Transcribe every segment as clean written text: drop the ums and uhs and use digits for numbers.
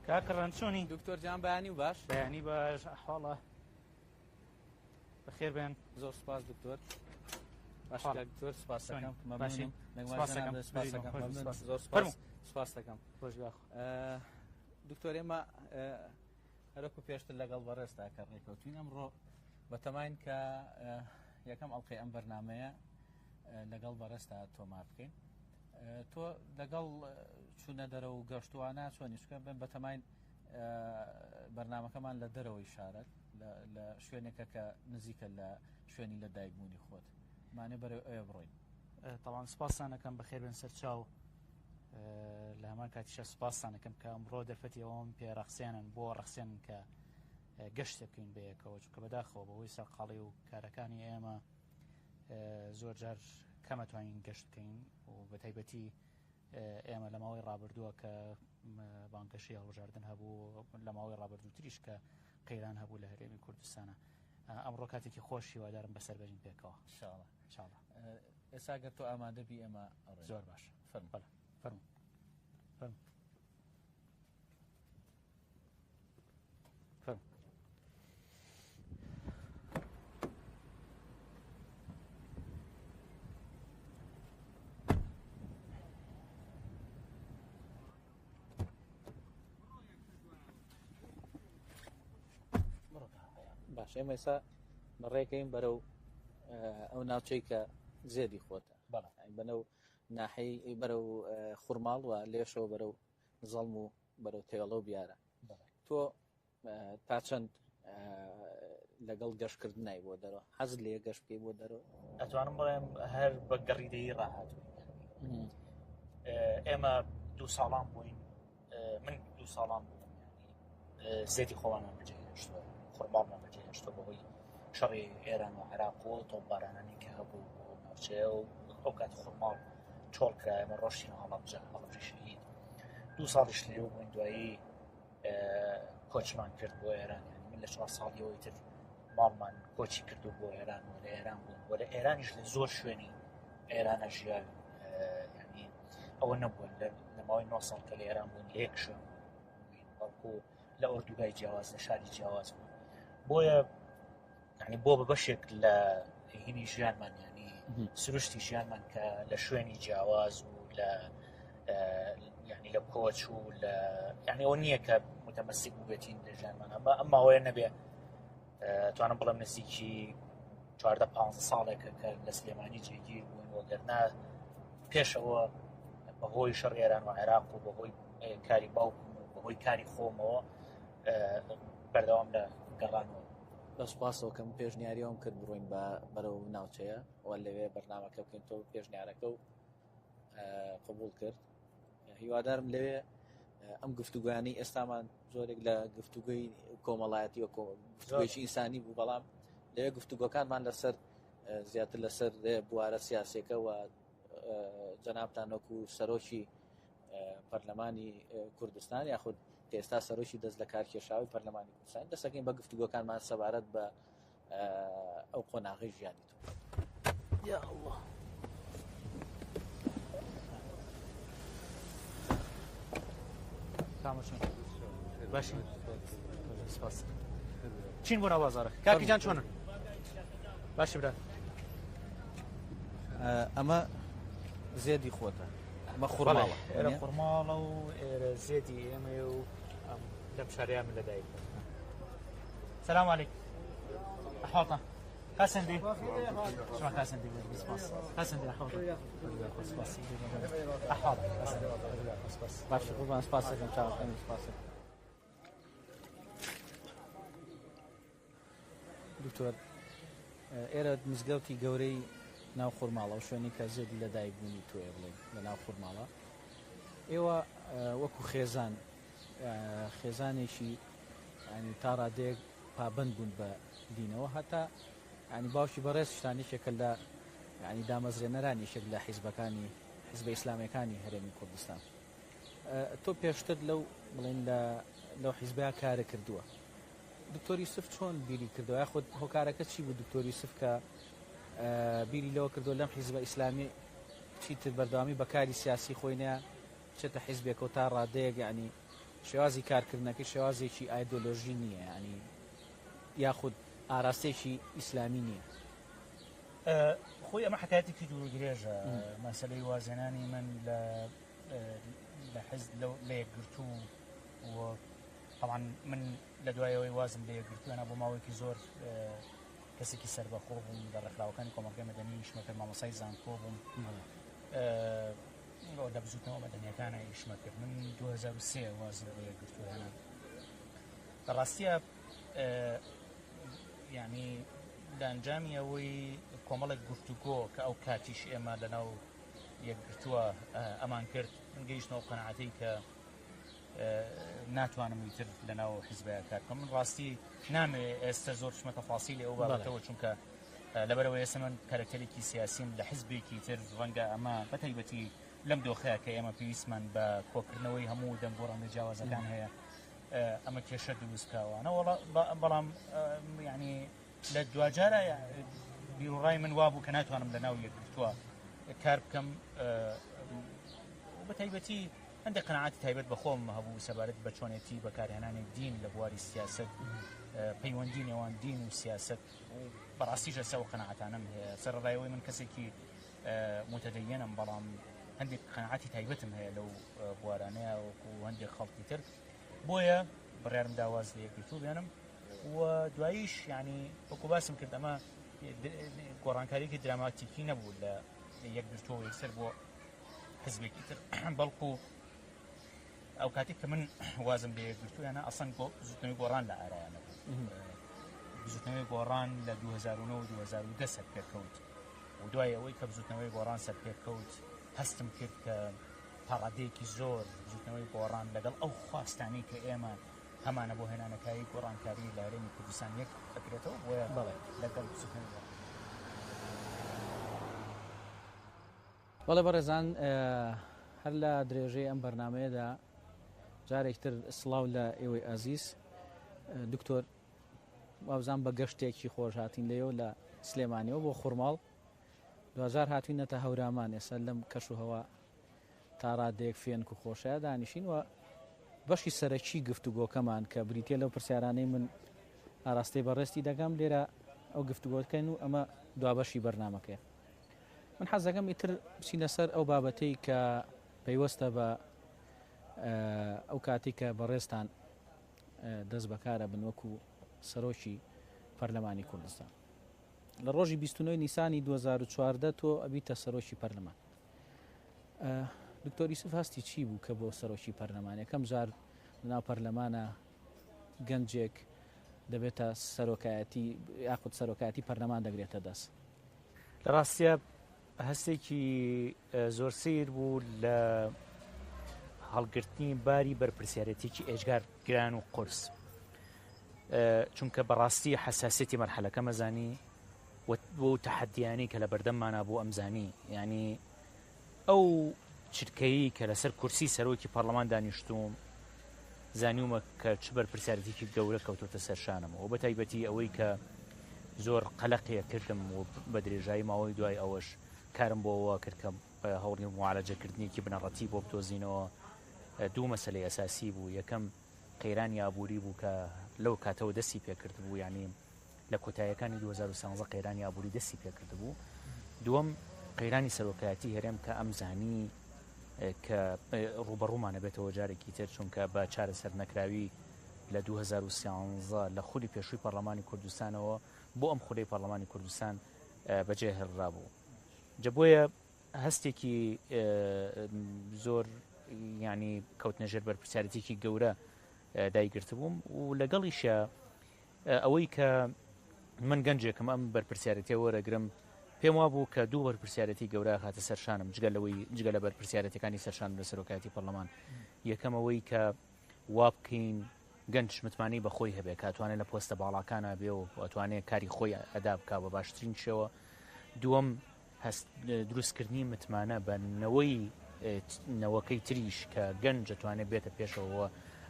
كاكرن شوني دكتور جان بياني وباش بياني باش أحواله بخير بين زور سپاس دكتور باش دكتور سپاس دكم ممنونم سپاس دكم زور سپاس دكم دكتور ئێمە هەرەکو پێشتر لەگەڵ بەڕێستا کەڕێکەوتوین ئەمڕۆ بەتەماین کە یەکەم ئەڵقەی ئەم بەرنامەیە لەگەڵ بەڕێستا تۆمار بکەین تۆ لەگەڵ چوونە دەرەوە و گەشتوانە چۆنی چکە بن بەتەماین بەرنامەکەمان لە دەرەوەی شارەت لە شوێنێکە کە نزیکە لە شوێنی لە دایکبوونی خۆت مانێ بەرەو ئەوێ بڕۆین طبعا سپاسانەکەم بەخێر بن سەرچاو لە هەمان کاتیشە سپاسانەکەم کە ئەمڕۆ دەرفەتی ئەوم پێ ڕەخسێنن بۆ ڕەخسێن کە گەشت بکەین بەیەکەوە چونکە بەداخەوە بەهۆی سەرقاڵی و کارەکانی ئێمە زۆر جار کەمەتوانین گەشت بکەین و بەتایبەتی ئێمە لە ماوەی ڕابردووە کە بانگەشی هەڵبژاردن هەبوو لە ماوەی ڕابردووتریش کە قەیران هەبوو لە هەرێمی کوردستانە ئەمڕۆ کاتێکی خۆشی وادارم بەسەر بەرین پێکەوە انشاءالله ئێستا گەر تۆ ئامادە بی ئێمە زۆر باش فەرموو باش ئێمە ئێستا بەڕێکەین بەرەو ئەو ناوچەی کە زێدی خۆتە بەنەو ناحەی بەرەو خوڕماڵ و لێشەوە بەرەو زەڵم و بەرەو تێڵە و بیارە تۆ تا چەند لەگەڵ گەشتکردن نای بۆ دەرەوە حەزت لێ گەشت بکەی بۆ دەرەوە ئەتوانم بڵێم هەر بە گەڕیدەیی ڕاهاتووین ئێمە 2 ساڵان بووین من 2 ساڵان بووم زێدی خۆوانمان بەجێهێشتووە خوڕماڵمان بەجێهێشتووە بەهۆی شەڕی ئێران و عێراق و تۆپبارانانی کە هەبوو بۆ ناوچەیە و ئەو کاتی خوڕماڵ چۆڵ کرا ئێمە ڕۆشتین هەڵەبجە شەهید 2 ساڵیش لێو بووین دوایی کۆچمان کرد بۆ ئێران من لە 4 ساڵیەوەی تر ماڵمان کۆچی کردو بۆ ئێران و لە ئێران بوون وە لە ئێرانیش لە زۆر شوێنی ئێرانە ژیاوی ینی ئەوە نەبووە لە ماوەی 9 ساڵ کە لە ئێران بوون لە یەک شوێن بەڵکو لە ئۆردوگای جیاواز لە شاری جیاواز بوون بۆیە ینی بۆ بە بەشێک لە هینی ژیانمان ینی سروشتی ژیانمان کە لە شوێنی جیاواز و لە ینی لە کۆچ و لە ینی ئەوە نییە کە متەمەسیک بووبێتین لە ژیانمان ئەمما ئەوەیە نەبێ توانم بڵێم نزیکی 14-15 ساڵێکە کە لە سلێمانی جێگیر بوون وەگەرنا پێشەوە بەهۆی شەڕ ئێران و عێراق و بەهۆی کاری باوکم و بەهۆی کاری خۆمەوە بەردەوام لە گەڕانەوە بەسپاسەوە کەم پێشنیاریەوەم کرد بڕۆین بەرەو ناوچەیە و لەوێ بەرنامەکە بکەین تۆ پێشنیارەکە و قبول کرد هیوادارم لەوێ ئەم گفتوگویانی ئێستامان زۆرێک لە گفتوگوی کۆمەڵایەتی و گفتوگویی ئینسانی بوو بەڵام لەوێ گفتوگۆکانمان لەسەر زیاتر لەسەر بوارە سیاسیەکە و جەنابتان وەکو سەرۆکی پەرلەمانی کوردستان یاخود کە ئێستا سەرۆکی دەست لە کارکێشاوی پەرلەمانی کوردستان دەستەکەین بە گفتوگۆکانمان سەبارەت بە ئەو قۆناغی ژیانی تۆ یا الله باشی سپاس چین بۆ ناوازارە کاکیجان چۆنن باشی برا ئەمە زێدی خۆتە ئەمە خوڕماڵە ئێرە خوڕماڵە و ئێرە زێدی ئێمە و لەم شارەیە من لەدایک سەلام عەلیکم ئەحواڵتە کاسندی شما کاسندی سپاس کاسندی ئەحواڵتە سپاس ئەحواڵ سپاس باشە قوربان سپاس دەکەم چاوەکەمی سپاس دکتۆر ئێرە مزگەوتی گەورەی ناو خوڕماڵە و شوێنی کە زێدی لەدایک بوونی تۆیە بڵێن لە ناو خوڕماڵە ئێوە وەکو خێزانێکی ینی تا ڕادەیەک پابند بوون بە دینەوە هەتا ینی باوکی بەڕێز شتانێکێکە لە ینی دامەزرێنەرانیشێک لە حیزبەکانی حیزبە ئیسلامیەکانی هەرێمی کوردستان تۆ پێشتر لەو بڵێن لەو حیزبەیە کارە کردووە دکتۆر یوسف چۆن بیری کردەوە یاخود هۆکارەکە چی بوو دکتۆر یوسف کە بیری لەوە کردو لەم حیزبە ئیسلامی چیتر بەردەوامی بەکاری سیاسی خۆی نیە چێتە حیزبێکەوە تا ڕادەیەک ینی شێوازی کارکردنەکەی شێوازێکی ئایدۆلۆژی نییە، ینی یاخود ئاراستێکی ئیسلامی نییە. خۆی ئەمە حکایەتێکی دوورودرێژە. مەسەلەی وازێنانی من لە حزب لە یەکگرتو و طبعا من لە دوایەوەی وازم لە یەکگرتووانە بۆ ماوەیەکی زۆر کەسێکی سەربەخۆ بووم لە ڕێکخراوەکانی کۆمەلگای مەدەنی شمەکرد مامۆسای زانکۆ بووم لە بزوتنەوە مەدەنیەکانە شمەکرد. من 2003 وازم لە یەکگرتووانە بەڕاستیە یعنی لە ئەنجامی ئەوەی کۆمەڵێک گفتوگۆ کە ئەو کاتیش ئێمە لەناو یەکگرتووە ئەمان کرد من گەیشتنەوە قەناعەتەی کە ناتوانم ویتر لەناو حیزبەیە کار بکەم. من ڕاستی نامێ ئێستا زۆر شمەکە فاسیلی ئەو بابەتەوە چونکە لەبەرەوەی ئێستا من کارکتەرێکی سیاسیم لە حیزبێکی تر ڕەنگە ئەمە بەتایبەتی لەم دۆخەیە کە ئێمە پێویستمان بە کۆکردنەوەی هەموو دەنگۆڕان لە جیاوازەکان هەیە ئەمە کێشە دروستکراوانە بەڵام ینی لە دوجارە بیرڕای من وابوو کە ناتوانم لەناو یەکگرتووە کار بکەم بەتایبەتی هەندێک قەناعەتی تایبەت بە خۆم هەبوو سەبارەت بە چۆنێتی بەکارهێنانی دین لە بواری سیاست پەیوەندی نێوان دین و سیاست بەڕاستیشە سەو قەناعەتانم هەیە. سەرڕایەوەی من کەسێکی متدەینم بەڵام هەندێک قەناعەتی تایبەتم هەیە لەو بوارانەیە وەکو هەندێک خەڵکی تر بۆیە بڕیارم داواز لە یەکگرتوو بێنم و دواییش ینی وەکو باسم کرد ئەمە گۆڕانکاریەکی دراماتیکی نەبوو لە یەکگرتووە یەکسەر بۆ حزبێکی تر بەڵکو ئەو کاتێک کە من وازم لە یەکگرتوویانە ئەسەن بزوتنەوەی گۆڕان لە ئارایانە بوو. بزوتنەوەی گۆڕان لە 2009 2010 سەر پێکەوت و دوای ئەوەی کە بزوتنەوەی گۆڕان سەر پێکەوت هەستم کرد کە پاڕادەیەکی زۆر بزوتنەوەی گۆڕان لەگەڵ ئەو خواستانەی کە ئێمە هەمانە بۆ هێنانەکایی گۆڕانکاری لە هەرێمی کوردستان یەک ئەکرێتەوە بۆیە لەگەڵ بزوتنەوەی گۆڕان. بەڵێ بەڕێزان هەر لە درێژەی ئەم بەرنامەیەدا جارێکتر سڵاو لە ئێوەی ئازیز دکتۆر وابزان بە گەشتێکی خۆش هاتین لێەوە لە سلێمانیەوە بۆ خوڕماڵ 2000 هاتوینەتە هەورامان ئێستا لەم کەش و هەوا تا ڕادەیەک فێنک و خۆشایە دانیشین و بەشی سەرەکی گفتوگۆکەمان کە بریتە لەو پرسیارانەی من ئاراستەی بەڕێستی دەگەم لێرە ئەو گفتوگۆکەین و ئەمە دوابەشی بەرنامەکەیە. من حەزەکەم ئیتر بچینە سەر ئەو بابەتەی کە پەیوەستە بە ئەو کاتی کە بەڕێستان دەست بەکارە بن وەکو سەرۆکی پەرلەمانی کوردستان. لە ڕۆژی 29 نیسانی 2014 تۆ ئەبیتە سەرۆکی پەرلەمان. دکتۆر یوسف هەستی چی بوو کە بۆ سەرۆکی پەرلەمان یەکەم جار لەناو پەرلەمانە گەنجێک دەبێتە سەرۆکایەتی یاخود سەرۆکایەتی پەرلەمان دەگرێتە دەست؟ لە ڕاستیە هەستێکی زۆر سیر بوو لە هەڵگرتنی باری بەرپرسیارەتێکی ئێجگار گران و قرس چونکە بەڕاستی حساسیەتی مەرحەلەکە مەزانی بۆ تەحەدیانی کە لە بەردەممانە بۆ ئەمزانی ینی ئەو چرکەیی کە لەسەر کورسی سەرۆکی پەرلەمان دانیشتوم زانیومە کە چ بەرپرسیارەتێکی گەورە کەوتۆتە سەرشانمەوە بە تایبەتی ئەوەی کە زۆر قەلەقیە کردم و بە درێژایی ماوەی دوای ئەوەش کارم بۆەوە کرد کە هەوڵی معالەجەکردنیکی بنەڕەتی بۆ بتۆزینەوە. دوو مەسەلەی ئەساسی بوو. یەکەم قەیرانی ئابووری بوو کە لەو کاتەوە دەستی پێکرد بوو ینی لە کۆتاییەکانی 2013 قەیرانی ئابووری دەستی پێکرد بوو. دووەم قەیرانی سەرۆکایەتی هەرێم کە ئەمزانی کە ڕوبەڕوومانە بێتەوە جارێکی تر چونکە بە چارەسەر نەکراوی لە 2013 لە خولی پێشووی پەرلەمانی کوردستانەوە بۆ ئەم خولەی پەرلەمانی کوردستان بەجێ هێڵرابوو. جەبۆیە هەستێکی زۆر ینی کەوتنەژێر بەرپرسیارەتێکی گەورە دایگرت بووم و لەگەڵیشە ئەوەی کە من گەنجێکم ئەم بەرپرسیارەتێ وەرەگرم پێم وا بوو کە دوو بەرپرسیارەتی گەورە هاتە سەرشانم جگە لە بەرپرسیارەتەکانی سەرشان لە سەرۆکایەتی پەرلەمان. یەکەم ئەوەی کە وا بکەین گەنج متمانی بە خۆی هەبێت کاتوانێت لە پۆستە باڵاکانە بێ و ئەتوانێت کاری خۆی ئەدا بکە بە باشترین شێوە. دووەم دروستکردنی متمانە بە نەوەکەی تریش کە گەنج ئەتوانێت بێتە پێشەوە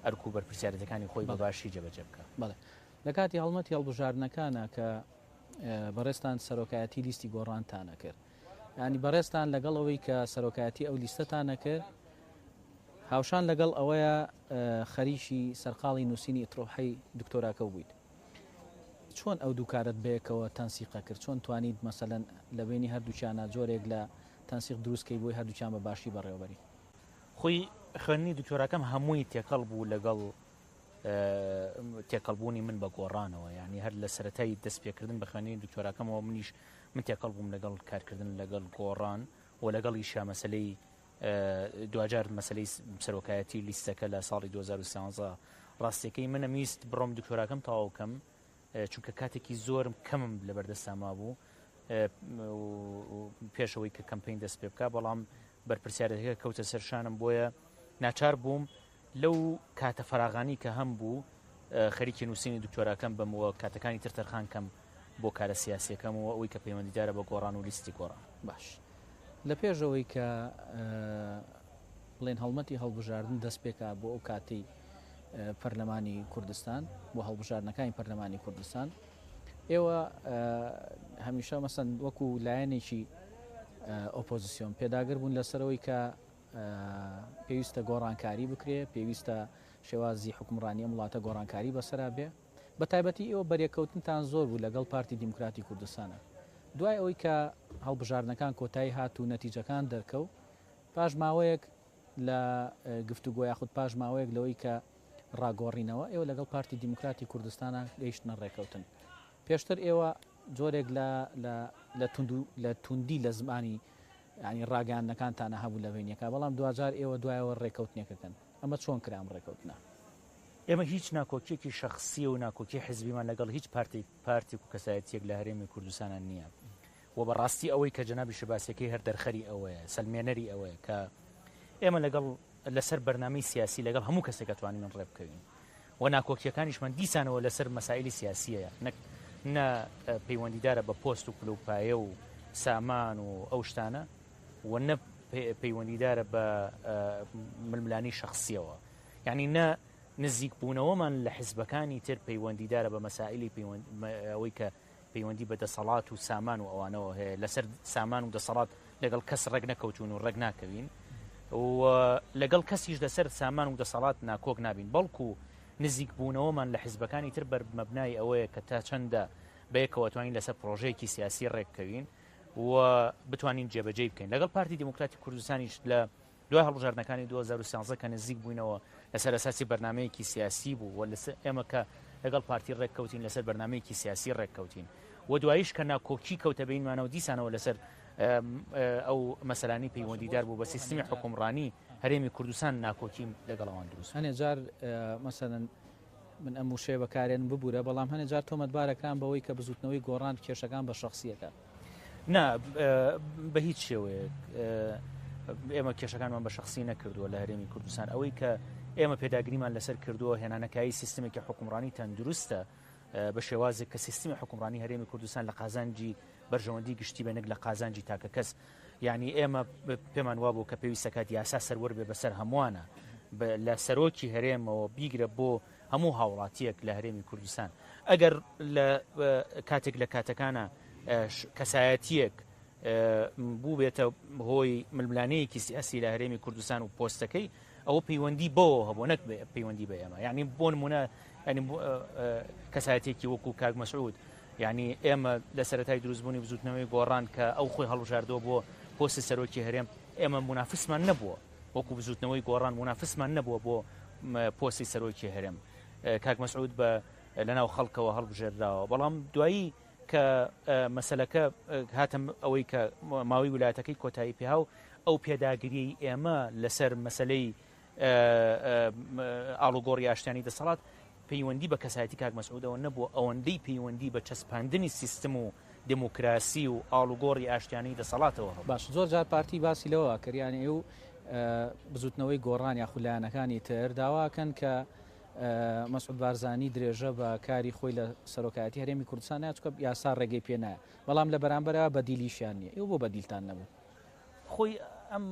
ئەرک و بەرپرسیارەتەکانی خۆی بە باشی جێبەجێ بکە. بەڵێ لە کاتی هەڵمەتی هەڵبژاردنەکانە کە بەڕێستان سەرۆکایەتی لیستی گۆڕانتانە کرد ینی بەڕێستان لەگەڵ ئەوەی کە سەرۆکایەتی ئەو لیستەتانە کرد هاوشان لەگەڵ ئەوەیە خەریکی سەرقاڵی نووسینی ئیترۆحەی دکتۆراکە بوویت چۆن ئەو دوو کارت بەیەکەوە تەنسیقە کرد چۆن توانیت مەسەلەن لە بینی هەردووچیانە جۆرێک لە تەنسیق دروستکەی بۆی هەردووچیان بە باشی بەڕێوەبەری خۆی خوێندنی دکتۆراکەم هەمووی تێکەڵ بوو لەگەڵ تێکەڵبوونی من بە گۆڕانەوە یعنی هەر لە سەرەتای دەست پێکردن بە خوێندنی دکتۆراکەمەوە منیش من تێکەڵ بووم لەگەڵ کارکردن لەگەڵ گۆڕان و لەگەڵیشا مەسلەی دوجار مەسلەی سەرۆکایەتی لیستەکە لە ساڵی 2013 ڕاستیەکەی منە میست بڕۆم دکتۆراکەم تەواوکەم چونکە کاتێکی زۆرم کەمم لە بەردەستاما بوو پێشەوەی کە کەمپین دەست پێ بکە بەڵام بەرپرسیارەتەکە کەوتە سەرشانم بۆیە ناچار بووم لەو کاتە فراغانی کە هەم بوو خەریکی نووسینی دکتۆراکەم بمەوە کاتەکانی تر تەرخان کەم بۆ کارە سیاسیەکەمەوە ئەوەی کە پەیوەندیدارە بە گۆڕان و لیستی گۆڕان باش لە پێشەوەی کە بڵێن هەڵمەتی هەڵبژاردن دەست پێکا بۆ ئەو کاتی پەرلەمانی کوردستان بۆ هەڵبژاردنەکانی پەرلەمانی کوردستان ئێوە هەمیشە مەسەن وەکو لایەنێکی ئۆپۆزیسیۆن پێداگر بوون لەسەرەوەی کە پێویستە گۆڕانکاری بکرێ پێویستە شێوازی حکومڕانی ئەم وڵاتە گۆڕانکاری بەسەرا بێ بە تایبەتی ئێوە بەریەکەوتنتان زۆر بوو لەگەڵ پارتی دیموکراتی کوردستانە دوای ئەوەی کە هەڵبژاردنەکان کۆتایی هات و نەتیجەکان دەرکەوت پاش ماوەیەک لە گفتوگۆ یاخود پاش ماوەیەک لەوەی کە ڕاگۆڕینەوە ئێوە لەگەڵ پارتی دیموکراتی کوردستانە گەیشتنە ڕێکەوتن پێشتر ئێوە جۆرێک لە توندی لە زمانی ینی ڕاگەاندنەکانتانە هەبوو لە بینیەکە بەڵام دوجار ئێوە دوایەوە ڕێکەوتنێکەکەن ئەمە چۆن کرام ڕێکەوتنە ئێمە هیچ ناکۆکیێکی شخصی و ناکۆکی حزبیمان لەگەڵ هیچ پارتی و کەسایەتیەک لە هەرێمی کوردستانە نییە و بەڕاستی ئەوەی کە جەنابی شەباسیەکەی هەر دەرخەری ئەوەیە سەلمێنەری ئەوەیە کە ئێمە لەگەڵ لەسەر بەرنامەی سیاسی لەگەڵ هەموو کەسێک توانین من ڕێ بکەوین و ناکۆکیەکانیشمان دیسانەوە لەسەر مەسائلی سیاسیەیە نە پەیوەندیدارە بە پۆست و کلوپایە و سامان و ئەو شتانە و نە پەیوەندیدارە بە ململانی شخصیەوە یعنی نە نزیک بوونەوەمان لە حزبەکانی تر پەیوەندیدارە بە مەسائلی ئەوەی کە پەیوەندی بە دەسەڵات و سامان و ئەوانەوە هەیە لەسەر سامان و دەسەڵات لەگەڵ کەس ڕێک نەکەوتون و ڕێک ناکەوین و لەگەڵ کەسیش لەسەر سامان و دەسەڵات ناکۆک نابین بەڵکو نزیک بوونەوەمان لە حزبەکانی تر بەر مەبنای ئەوەیە کە تا چەندە بەیەکەوە توانین لەسەر پرۆژەیەکی سیاسی ڕێککەوین و بتوانین جێبەجێ بکەین لەگەڵ پارتی دیموکراتی کوردستانیش لە دوای هەڵبژاردنەکانی 2013 کە نزیک بووینەوە لەسەر ئەساسی بەرنمەیەکی سیاسی بوو و ئێمە کە لەگەڵ پارتی ڕێککەوتین لەسەر بەرنمەیەکی سیاسی ڕێککەوتین و دواییش کە ناکۆکی کەوتە بینمانەوە دیسانەوە لەسەر ئەو مەسەلانی پەیوەندیدار بوو بە سیستمی حکومڕانی هەرێمی کوردستان ناکۆکی لەگەڵەوان دروست هەنێ جار مەسەلەن من ئەم وشەیە بەکارێن ببوورە بەڵام هەنێ جار تۆمەتبارەکان بەوەی کە بزوتنەوەی گۆڕان کێشەکان بە شخصیەکە نا بە هیچ شێوەیەک ئێمە کێشەکانمان بە شخصی نەکردووە لە هەرێمی کوردستان ئەوەی کە ئێمە پێداگریمان لەسەر کردووە هێنانەکایی سیستمێکی حکومڕانی تەندروستە بە شێوازێک کە سیستمی حکومڕانی هەرێمی کوردستان لە قازانجی بەرژەوەندی گشتی بێنێک لە قازانجی تاکە کەس یعنی ئێمە پێمان وا بوو کە پێویستە کات یاسا سەروەر بێ بەسەر هەمووانە لە سەرۆکی هەرێمەوە بیگرە بۆ هەموو هاوڵاتیەک لە هەرێمی کوردستان ئەگەر لە کاتێک لە کاتەکانە کەسایەتیەک بوو بێتە هۆی ململانەیەکی سیاسی لە هەرێمی کوردستان و پۆستەکەی ئەوە پەیوەندی بۆ هەبوو نەک پەیوەندی بە ئێمە یعنی بۆ نمونە ینی کەسایەتێکی وەکو کاک مەسعود یعنی ئێمە لە سەرەتای دروستبوونی بزوتنەوەی گۆڕان کە ئەو خۆی هەڵبژاردەوە بۆ پۆستی سەرۆکی هەرێم ئێمە منافسمان نەبووە وەکو بزوتنەوەی گۆڕان منافسمان نەبووە بۆ پۆستی سەرۆکی هەرێم کاک مەسعود بە لەناو خەڵکەوە هەڵبژێردراوە بەڵام دوایی کە مەسەلەکە هاتم ئەوەی کە ماوەی ویلایەتەکەی کۆتایی پێهاو ئەو پێداگیری ئێمە لەسەر مەسەلەی ئاڵوگۆڕی ئاشتیانی دەسەڵات پەیوەندی بە کەسایەتی کاک مەسعودەوە نەبووە ئەوەندەی پەیوەندی بە چەسپاندنی سیستم و دموکراسی و ئاڵوگۆڕی ئاشتیانی دەسەڵاتەوە باش زۆر جار پارتی باسی لەوە کەریانی ئێو بزوتنەوەی گۆڕان یا خولایەنەکانی تر داواکەن کە مەسعود بارزانی درێژە بە کاری خۆی لە سەرۆکایەتی هەرێمی کوردستان چکە یاسا ڕێگەی پێ نایە بەڵام لە بەرامبەرەوە بەدیلیشیان نییە ئێوە بۆ بەدیلتان نەبوو خۆی ئەم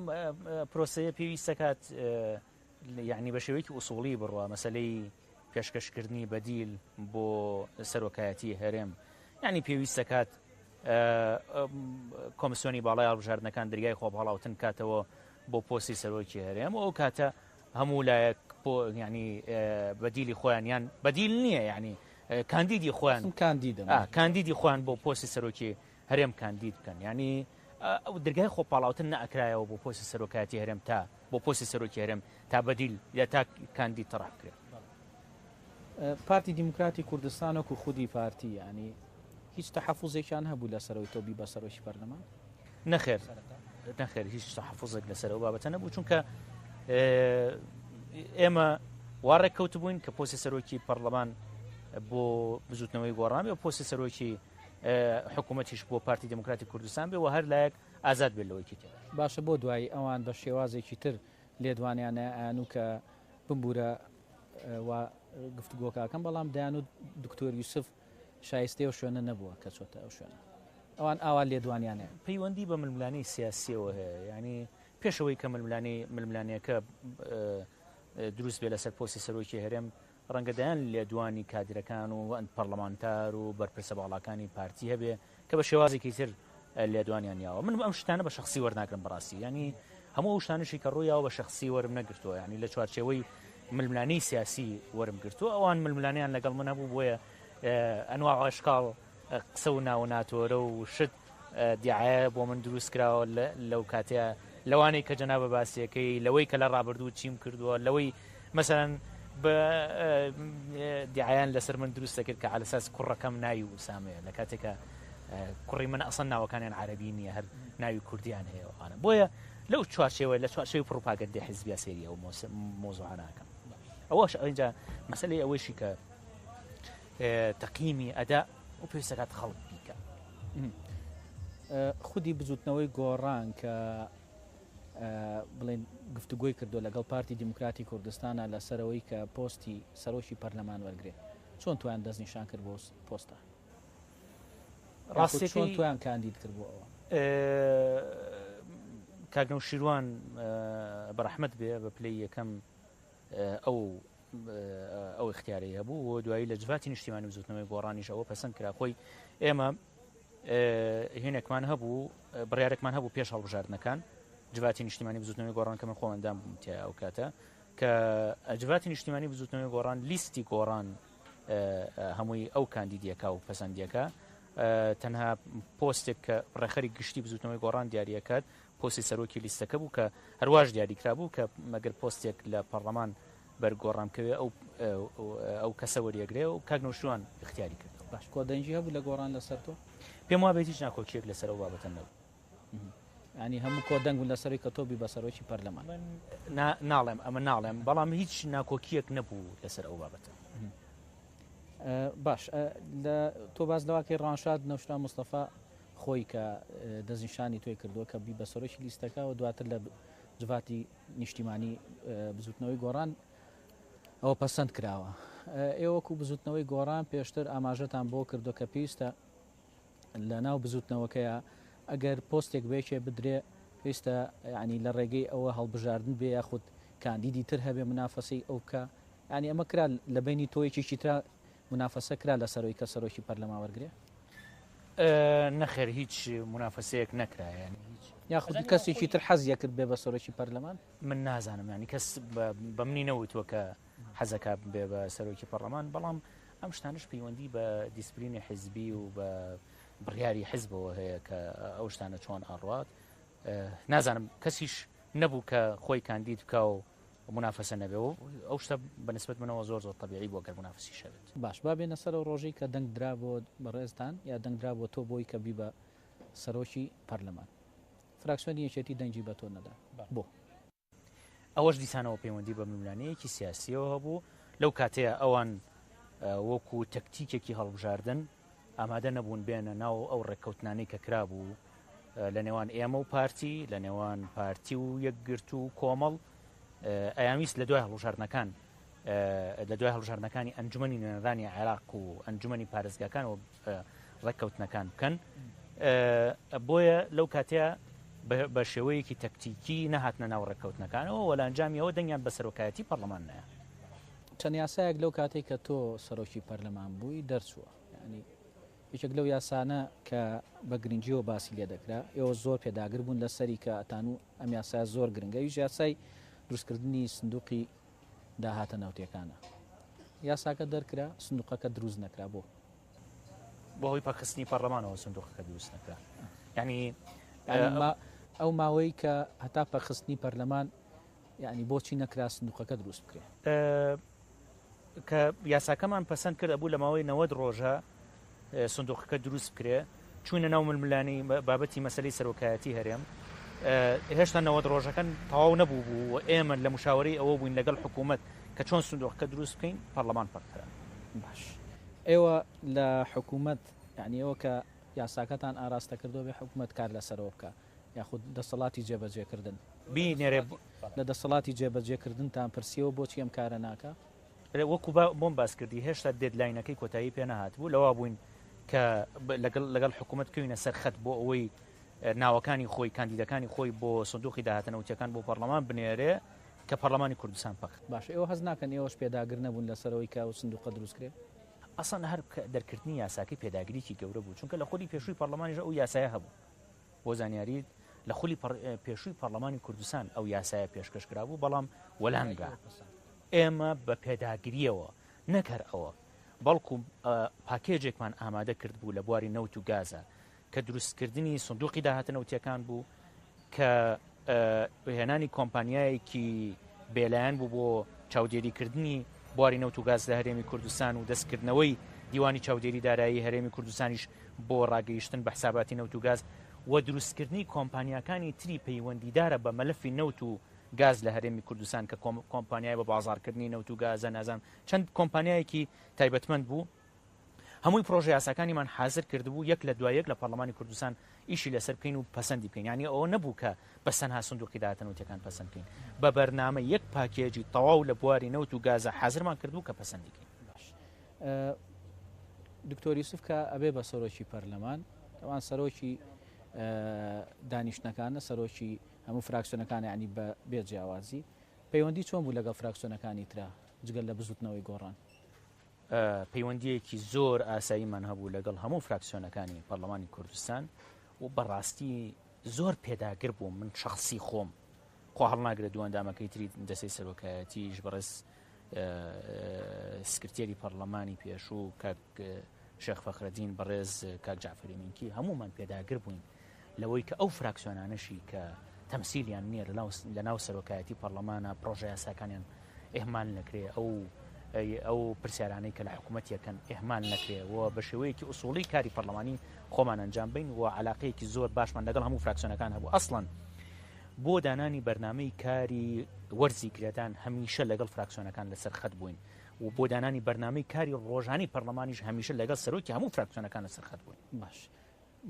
پرۆسەیە پێویستە کات یعنی بە شێوەیەکی ئوسوڵی بڕوە مەسەلەی پێشکەشکردنی بەدیل بۆ سەرۆکایەتی هەرێم یعنی پێویستە کات کۆمسیۆنی باڵای هەڵبژاردنەکان دەریای خۆ هەڵاوتن کاتەوە بۆ پۆستی سەرۆکی هەرێم ئەو کاتە هەموو لایەک ینی بەدیلی خۆیان یان بەدیل نییە ینی کاندیدی خۆیان کاندیدی خۆیان بۆ پۆستی سەرۆکی هەرێم کاندید بکەن ینی ئەو دەرگای خۆپاڵاوتن نەئەکرایەوە بۆ پۆستی سەرۆکاتی هەرێم تا بۆ پۆستی سەرۆکی هەرێم تا بەدیل یا تا کاندید تەڕاح کرێت. پارتی دیموکراتی کوردستان وەکو خودی پارتی ینی هیچ تەحەفوزێکیان هەبوو لە سەرەوەی تۆ بی بە سەرۆکی پەرلەمان؟ نەخێر هیچ تەحەفوزێک لەسەر ئەو بابەتە نەبوو چونکە ئێمە وا ڕێککەوت بووین کە پۆستی سەرۆکی پەرلەمان بۆ بزوتنەوەی گۆڕان بێ پۆستی سەرۆکی حکوومەتیش بۆ پارتی دموکراتی کوردستان بێ و هەر لایەک ئازاد بێت لەوەی تێ. باشە بۆ دوایی ئەوان بە شێوازێکی تر لێدوانیانە ئەیان و کە بمبورە و گفتوگۆکەکەم بەڵام دایان و دکتۆر یوسف شایستێ و شوێنە نەبووە کە چۆتە ئەو شوێنە ئەوان ئاوا لێدوانیانەیە پەیوەندی بە ململانی سیاسیەوە هەیە ینی پێشەوەی کە ململانیەکە دروست بێ لەسەر پۆستی سەرۆکی هەرێم ڕەنگەدایان لێدوانی کادرەکان و ئەند پەرلەمانتار و بەرپرسە باڵەکانی پارتی هەبێ کە بە شێوازێکی تر لێدوانیان یاوە من ئەم شتانە بە شخصی وەرناگرم بەڕاستی ینی هەموو ئەو شتانشی کە ڕوویاوە بە شخصی وەرم نەگرتووە ینی لە چوارچێوەی ململانی سیاسی وەرم گرتووە ئەوان ململانیان لەگەڵ من هەبوو بۆیە ئەنواع ئاشکال قسە و ناوناتۆرە و شت دیعایە بۆ من دروست کراوە لەو کاتەیە لەوانەی کە جەنابە باسیەکەی لەوەی کە لە ڕابردوو چیم کردووە لەوەی مەسەرەن بە دیعایان لەسەر من دروست دەکرد کە عەلەساس کوڕەکەم ناوی وسامەیە لە کاتێکە کوڕی من ئەسڵ ناوەکانیان عەرەبی نییە هەر ناوی کوردیان هەیەوانە بۆیە لەو چوارچێوە لە چوارچێوی پڕۆپاگەندەی حیزبیا سێریە و مۆزوعاناکەم ئەوەش ئەوینجا مەسەلەی ئەوەشی کە تەقییمی ئەدا و پێویستەکات خەڵک بیکە خودی بزوتنەوەی گۆڕان کە بڵێن گفتوگۆی کردو لەگەڵ پارتی دیموکراتی کوردستانە لەسەرەوەی کە پۆستی سەرۆکی پەرلەمان وەرگێت چۆن توان دەستنیشان کرد بۆ پۆستە ڕاستی چۆن توان کاندید کرد بۆ ئەوە کاگنەو شیروان بەڕەحمەت بێ بە پلەی یەکەم ئەو اختیاری هەبوو و دوایی لە جوواتی نیشتیمانی بزوتنەوەی گۆڕانیش ئەوە پەسەند کرا خۆی ئێمە هێنێکمان هەبوو بڕیارێکمان هەبوو پێش هەڵبژاردنەکان جوواتی نیشتیمانی بزوتنەوەی گۆڕان کە من خۆمەندام بووم تیا ئەو کاتە کە جوواتی نیشتیمانی بزوتنەوەی گۆڕان لیستی گۆڕان هەمووی ئەو کاندیدیەکە و پەسەندیەکە تەنها پۆستێک کە ڕێخەری گشتی بزوتنەوەی گۆڕان دیاریەکەات پۆستی سەرۆکی لیستەکە بوو کە هەرواش دیاریکرا بوو کە مەگەر پۆستێک لە پەرلەمان بەرگۆڕامکەوێ ئەو کەسە وەریەگرێ و کاگنەوشوان اختیاری کرد. باش کۆدەنجی هەبوو لە گۆڕان لەسەر تۆ پێم وابێت هیچ ناکۆکیەک لەسەر ئەو بابەتە نەبوو ینی هەموو کۆدەنگ بوون لەسەری کە تۆ بی بە سەرۆکی پەرلەمان ناڵێم ئەمە ناڵێم بەڵام هیچ ناکۆکیەک نەبوو لەسەر ئەو بابەتە. باش لە تۆ باز لەواکەی ڕانشاد نەوشرا مستەفا خۆی کە دەستنیشانی توی کردووە کە بی بە سەرۆکی لیستەکە و دواتر لە جوواتی نیشتیمانی بزوتنەوەی گۆڕان ئەوە پەسەند کراوە. ئێوەکو بزوتنەوەی گۆڕان پێشتر ئاماژەتان بۆ کردو کە پێویستە لە ناو بزوتنەوەکەیە ئەگەر پۆستێک بێکێ بدرێ پێویستە ینی لە ڕێگەی ئەوە هەڵبژاردن بێ یاخود کاندیدی تر هەبێ منافەسەی ئەو کە ینی ئەمە کرا لە بینی تۆیەکیشی ترا منافەسە کرا لە سەرۆی کە سەرۆکی پەرلەمان وەرگێ نەخێر هیچ منافەسەیەک نەکرایە یاخود کەسێکی تر حەزیە کرد بێ بە سەرۆکی پەرلەمان من نازانم ینی کەس بە منی نەوتوە کە حەزەکە بێ بە سەرۆکی پەرلەمان بەڵام ئەم شتانش پەیوەندی بە دیسپلینی حیزبی و بە بڕیاری حیزبەوە هەیە کە ئەو شتانە چۆن ئاڕات نازانم کەسیش نەبوو کە خۆی کاندید بکە و منافەسە نەبێ و ئەو شتە بەنسبەت منەوە زۆر تەبیعی بۆ گەر منافەسی شەوێت. باش با بێنە سەر ڕۆژەی کە دەنگ درا بۆ بەڕێزتان یا دەنگ درا بۆ تۆ بۆی کە بی بە سەرۆکی پەرلەمان فراکسیۆنی یەکێتی دەنگی بە تۆ نەدا بۆ ئەوەش دیسانەوە پەیوەندی بە ململانەیەکی سیاسیەوە هەبوو لەو کاتەیە ئەوان وەکو تەکتیکێکی هەڵبژاردن ئامادە نەبوون بێنە ناو ئەو ڕێککەوتنانەی کە کرابوو لە نێوان ئێمە و پارتی لە نێوان پارتی و یەکگرت و کۆمەڵ ئەیانویست لە دوای هەڵبژاردنەکان لە دوای هەڵبژاردنەکانی ئەنجومەنی نوێنەرانی عێراق و ئەنجومەنی پارێزگاکان و ڕێککەوتنەکان بکەن بۆیە لەو کاتەیە بە شێوەیەکی تەکتیکی نەهاتنە ناو ڕێککەوتنەکانەوە وە لە ئەنجامیەوە دەنگیان بە سەرۆکایەتی پەرلەمان نایە. چەند یاسایەک لەو کاتێک کە تۆ سەرۆکی پەرلەمان بووی دەرچووە ینی یەکێک لەو یاسانە کە بە گرنگیەوە باسی لێ دەکرا ئێوە زۆر پێداگر بوون لەسەری کە ئەتان و ئەم یاسای زۆر گرنگە ویژ یاسای دروستکردنی سندوقی داهاتە ناوتیەکانە یاساکە دەرکرا سندوقەکە دروست نەکرا بۆ هۆی پاکستنی پەرلەمانەوە سندوقەکە دروست نەکرا یعنی ئەو ماوەی کە هەتا پەخستنی پەرلەمان یعنی بۆچی نەکرا سندوقەکە دروست بکرێت کە یاساکەمان پەسەند کرد بوو لە ماوەی 90 ڕۆژە سندوقەکە دروست بکرێ چوونە ناو ململانی بابەتی مەسەلەی سەرۆکایەتی هەرێم هێشتا 90 ڕۆژەکان تەواو نەبوو بوو و ئێمە لە مشاوەری ئەوە بووین لەگەڵ حکوومەت کە چۆن سندوقەکە دروست بکەین پەرلەمان پڕکرا باش ئێوە لە حکوومەت یعنی ئەوە کە یاساکەتان ئاراستە کردو بێ حکوومەت کار لەسەرەوە بکە یاخود دەسەڵاتی جێبەجێکردن بینێرێ لە دەسەڵاتی جێبەجێکردنتان پرسیەوە بۆچی ئەم کارە ناکە وەکو بۆم باس کردی هێشتا دێدلاینەکەی کۆتایی پێ نەهات بوو لەوا بووین کە لەگەڵ حکوومەت کەوینە سەرخەت بۆ ئەوەی ناوەکانی خۆی کاندیدەکانی خۆی بۆ سندوقی داهاتنەوتیەکان بۆ پەرلەمان بنێرێ کە پەرلەمانی کوردستان پەخ باش ئێوە هەز ناکەن ئێوەش پێداگر نەبوون لەسەرەوەی کە سندوقە دروستکرێت ئەسان هەر دەرکردنی یاساکەی پێداگریکی گەورە بوو چونکە لە خۆلی پێشووی پەرلەمانیش ئەو یاسایە هەبوو بۆ زانیاریت لە خۆلی پێشووی پەرلەمانی کوردستان ئەو یاسایە پێشکەشکرا بوو بەڵام وەلانگا ئێمە بە پێداگریەوە نەکەر ئەوە بەڵکو پاکێجێکمان ئامادە کرد بوو لە بواری نەوت و گازە کە دروستکردنی سندوقی داهاتنەوتیەکان بوو کە هێنانی کۆمپانیایەکی بێلایەن بوو بۆ چاودێریکردنی بواری نەوت و گاز لە هەرێمی کوردستان و دەستکردنەوەی دیوانی چاودێری دارایی هەرێمی کوردستانیش بۆ ڕاگەیشتن بە حساباتی نەوت و گاز و دروستکردنی کۆمپانیەکانی تری پەیوەندیدارە بە مەلەفی نەوت و گاز لە هەرێمی کوردستان کە کۆمپانیای بە بازارکردنی نەوت و گازە نازان چەند کۆمپانیایەکی تایبەتمەند بوو هەمووی پرۆژه یاساکانیمان حاضر کردبوو یەک لە دوایەک لە پەرلەمانی کوردستان ئیشی لەسەر بکەین و پەسەندی بکەین یعنی ئەوە نەبوو کە بەسەنها سندوقی داهاتنەوتیەکان پەسەند بکەین بە بەرنامە یەک پاکێجی تەواو لە بواری نەوت و گازە حاضرمان کردبوو کە پەسەندی بکەین باش دکتۆر یوسف کە ئەبێ بە سەرۆکی پەرلەمان ئەوان سەرۆکی دانیشتەکانە سەرۆکی هەموو فراکسیۆنەکان ینی بە بێجیاوازی پەیوەندی چۆن بوو لەگەڵ فراکسیۆنەکانی ترا جگەل لە بزوتنەوەی گۆڕان پەیوەندیەکی زۆر ئاساییمان هەبوو لەگەڵ هەموو فراکسیۆنەکانی پەرلەمانی کوردستان و بەڕاستی زۆر پێداگر بووم من شخصی خۆم خۆ هەڵناگرێت دووەندامەکەی تری دەستەی سەرۆکایەتیش بەڕێز سکرتێری پەرلەمانی پێشوو کاک شێخ فەخرەدین بەڕێز کاک جعفەری مینکی هەمومان پێداگر بووین لەوەی کە ئەو فراکسیۆنانەشی کە تەمسیلیان نییە لە ناو سەرۆکایەتی پەرلەمانە پرۆژە یاساکانیان ئێهمان نەکرێ ئەو پرسیارانەی کە لە حکوومەتیەکەن ئێهمان نەکرێ و بە شێوەیەکی ئوسوڵی کاری پەرلەمانی خۆمان ئەنجام بین و علاقەیەکی زۆر باشمان لەگەڵ هەموو فراکسیۆنەکان هەبوو ئەسڵەن بۆ دانانی بەرنامەی کاری وەرزی کرێدان هەمیشە لەگەڵ فراکسیۆنەکان لەسەر خەت بووین و بۆ دانانی بەرنامەی کاری ڕۆژانی پەرلەمانیش هەمیشە لەگەڵ سەرۆکی هەموو فراکسیۆنەکان لەسەر خەت بووین باش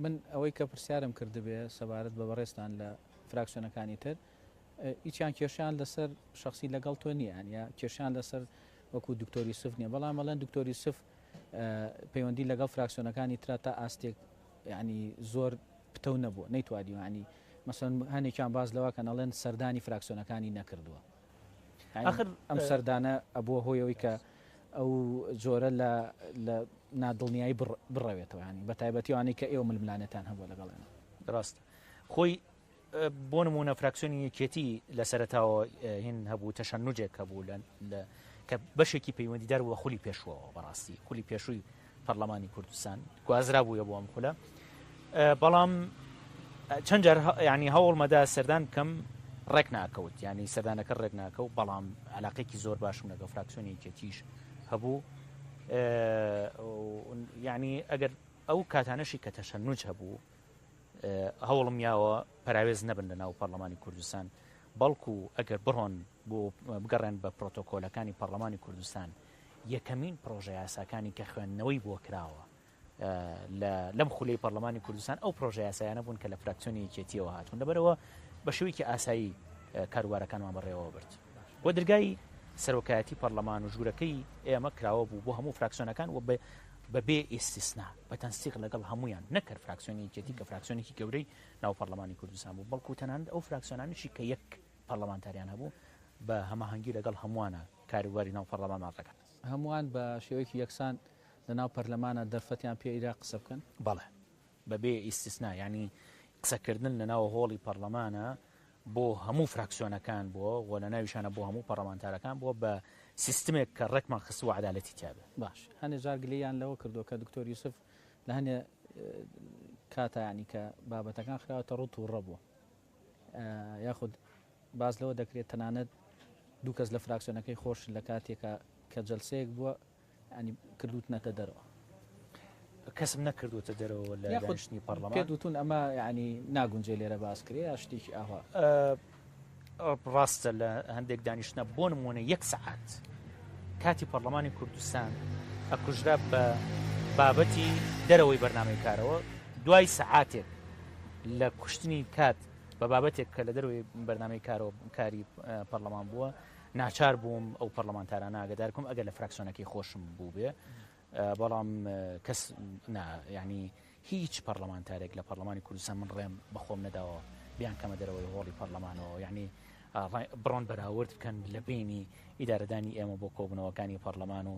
من ئەوەی کە پرسیارم کردبێ سەبارەت بە بەڕێستان لە فراکسیۆنەکانی تر هیچیان کێشیان لەسەر شخصی لەگەڵ تۆ نییە یا کێشیان لەسەر وەکو دکتۆری سف نییە بەڵام مەڵەن دکتۆری سف پەیوەندی لەگەڵ فراکسیۆنەکانی ترا تا ئاستێک ینی زۆر پتە نەبووە نەیتوانی ینی مەسەن هەنێکیان باز لەوە کە نەڵێن سەردانی فراکسیۆنەکانی نەکردووە آخر ئەم سەردانە ئەبووە هۆیەوەی کە ئەو جۆرە لە نادڵنیایی بڕەوێتەوە ینی بە تایبەتیوانەی کە ئێوە ململانەتان هەبووە لەگەڵێنە ڕاست خۆی بۆ نمونە فراکسیۆنی یەکێتی لە سەرەتاوە هین هەبوو تەشەنوجێک هەبوو کە بەشێکی پەیوەندیدار بووە خولی پێشوەوە بەڕاستی خولی پێشووی پەرلەمانی کوردستان گوازرا بووە بۆ ئەم خولە بەڵام چەند جار ینی هەوڵمەدا سەردان بکەم ڕێک ناکەوت ینی سەردانەکە ڕێک ناکەوت بەڵام علاقێکی زۆر باشم لەگەڵ فراکسیۆنی یەکێتیش هەبوو ینی ئەگەر ئەو کاتانەشی کە تەشەنوج هەبوو هەوڵم یاوە پراوێز نەبن لە ناو پەرلەمانی کوردستان بەڵکو ئەگەر بڕۆن بۆ بگەڕێن بە پرۆتۆکۆلەکانی پەرلەمانی کوردستان یەکەمین پرۆژە یاساکانی کە خوێندنەوەی بۆ کراوە لەم خولەی پەرلەمانی کوردستان ئەو پرۆژە یاسایانە بوون کە لە فراکسیۆنی یەکێتیەوە هاتوون لەبەرەوە بە شێوەیەکی ئاسایی کاروبارەکانمان بەڕێوە برد بۆ دەرگای سەرۆکایەتی پەرلەمان و ژوورەکەی ئێمە کراوە بوو بۆ هەموو فراکسیۆنەکان و بەبێ ئیستیسنا بە تەنسیق لەگەڵ هەمویان نەکرد فراکسیۆنی یەکێتی کە فراکسیۆنێکی گەورەی ناو پەرلەمانی کوردستان بوو بەڵکو تەنانەت ئەو فراکسیۆنانیشی کە یەک پەرلەمانتاریان هەبوو بە هەماهەنگی لەگەڵ هەمووانە کاروباری ناو پەرلەمانمان ڕەکەن هەمووان بە شێوەیەکی یەکسان لە ناو پەرلەمانە دەرفەتیان پێ ئیرا قسە بکەن بەڵێ بەبێ ئیستیسنا ینی قسەکردن لە ناو هۆڵی پەرلەمانە بۆ هەموو فراکسیۆنەکان بووە و لە ناویشانە بۆ هەموو پەرلەمانتارەکان بووە بە سیستمێک کە ڕێکمان خستووە عەدالەتی تیابێ. باش هەنێ جارگلیان لەوە کردو کە دکتۆر یوسف لە هەنێ کاتە ینی کە بابەتەکان خراوەتە ڕوت و ڕەبووە یاخود باز لەوە دەکرێت تەنانەت دوو کەس لە فراکسیۆنەکەی خۆش لە کاتێکە کە جەلسەیەک بووە ینی کردوتنەتە دەرەوە کەسم نەکردوتە دەرەوە لە دانیشتنی پەرلەمان پێدوتون ئەمە ینی ناگونجێ لێرە باس کرێ یا شتێکی ئاوا ڕاستە لە هەندێک دانیشتە بۆ نمونە 1 سەعات کاتی پەرلەمانی کوردستان ئەکوژرا بە بابەتی دەرەوەی بەرنامەی کارەوە دوای سەعاتێک لە کوشتنی کات بە بابەتێک کە لە دەروی بەرنامەی کارەوە کاری پەرلەمان بووە ناچار بووم ئەو پەرلەمانتارانە ئاگدارکەم ئەگەر لە فراکسیۆنەکەی خۆشم بوو بێ بەڵام کەس ینی هیچ پەرلەمانتارێک لە پەرلەمانی کوردستان من ڕێم بەخۆم نەداوە بیان کەمە دەرەوەی هۆڵی پەرلەمانەوە یعنی بڕۆن بەراورد بکەن لە بینی ئیدارەدانی ئێمە بۆ کۆبنەوەکانی پەرلەمان و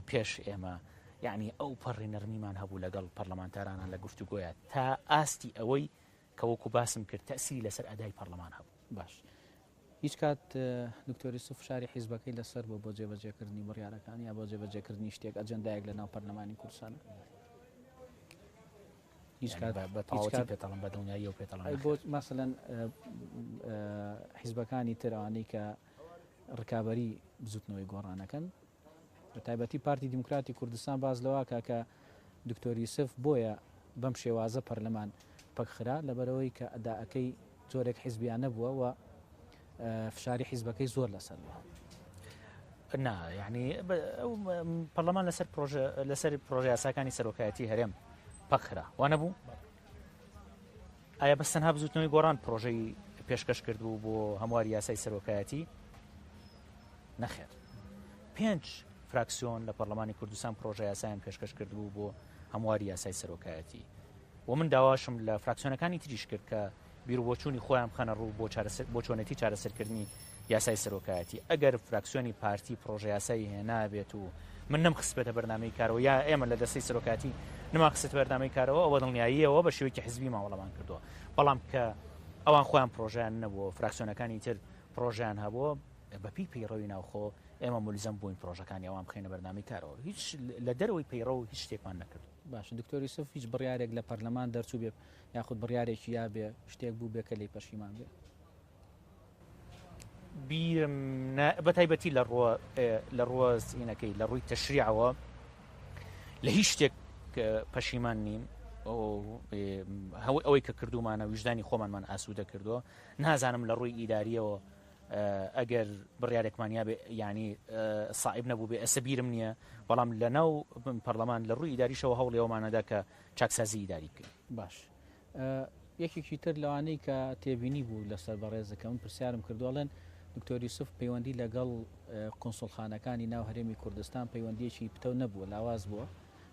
پێش ئێمە یعنی ئەو پەڕی نەرمیمان هەبوو لەگەڵ پەرلەمانتارانان لە گفتوگۆیە تا ئاستی ئەوەی کە وەکو باسم کرد تەسیری لەسەر ئەدای پەرلەمان هەبوو. باش هیچ کات دکتۆر یوسف شاری حیزبەکەی لەسەر بۆ جێبەجێکردنی بڕیارەکان یا بۆ جێبەجێکردنی شتێک ئەجەندایەک لە ناو پەرلەمانی کوردستانە هیچ کات پێتەڵم بە دڵنیایی و پێتەڵم بۆ مەسەلەن حیزبەکانی ترەوانەی کە ڕکابەری بزوتنەوەی گۆڕانەکەن بە تایبەتی پارتی دیموکراتی کوردستان باز لەوە کە دکتۆر یوسف بۆیە بەم شێوازە پەرلەمان پەکخرا لەبەرەوەی کە ئەداەکەی جۆرێک حیزبیان نەبووە و فشاری حیزبەکەی زۆر لەسەر بووە. نا یعنی پەرلەمان لەسەر پرۆژە یاساکانی سەرۆکایەتی هەرێم پەکخرا وانە بوو ئایا بەس تەنها بزوتنەوەی گۆڕان پرۆژەی پێشکەش کردبوو بۆ هەمواری یاسای سەرۆکایەتی نەخێر 5 فراکسیۆن لە پەرلەمانی کوردستان پرۆژە یاسایان پێشکەش کردبوو بۆ هەمواری یاسای سەرۆکایەتی و من داواشم لە فراکسیۆنەکانی تریش کرد کە بیرروبۆچوونی خۆیان بخەنە ڕوو بۆ چۆنەتی چارەسەرکردنی یاسای سەرۆکایەتی ئەگەر فراکسیۆنی پارتی پرۆژە یاسایی هێنابێت و من نەمخسبێتە بەرنامەی کارەوە یا ئێمە لە دەستەی سەرۆکاتی نەماخست بەرنامەی کارەوە ئەوە دڵنیاییەوە بە شێوەیەکی حزبی ماوەڵەمان کردووە بەڵام کە ئەوان خۆیان پرۆژیان نەبووە فراکسیۆنەکانی تر پرۆژیان هەبووە بەپی پەیڕەوی ناوخۆ ئێمە مولزم بووین پرۆژەکانی ئەوان بخینە بەرنامەی کارەوە هیچ لە دەرەوەی پەیڕە و هیچ شتێکمان نەکرد. باش دکتۆر یوسف هیچ بڕیارێک لە پەرلەمان دەرچوو بێ یاخود بڕیارێکی یا بێ شتێک بوو بێ کە لی پەشیمان بێ بیرم بەتایبەتی لە ڕووە سینەکەی لە ڕووی تەشریعەوە لە هیچ شتێک پەشیمان نیم ئەوەی کە کردومانە ویژدانی خۆمانمان ئاسوودە کردووە نازانم لە ڕووی ئیداریەوە ئەگەر بڕیارێکمانیا بێ ینی سائب نەبوو بێ ئەسە بیرم نییە بەڵام لە ناو پەرلەمان لە ڕووی ئیداریشەوە هەوڵێەوەمانەدا کە چاکسازی ئیداری کرد. باش یەکێکی تر لەوانەی کە تێبینی بوو لەسەر بەڕێزەکە من پرسیارم کردوڵێن دکتۆر یوسف پەیوەندی لەگەڵ کۆنسڵخانەکانی ناو هەرێمی کوردستان پەیوەندیەکی پتە نەبووە لاواز بووە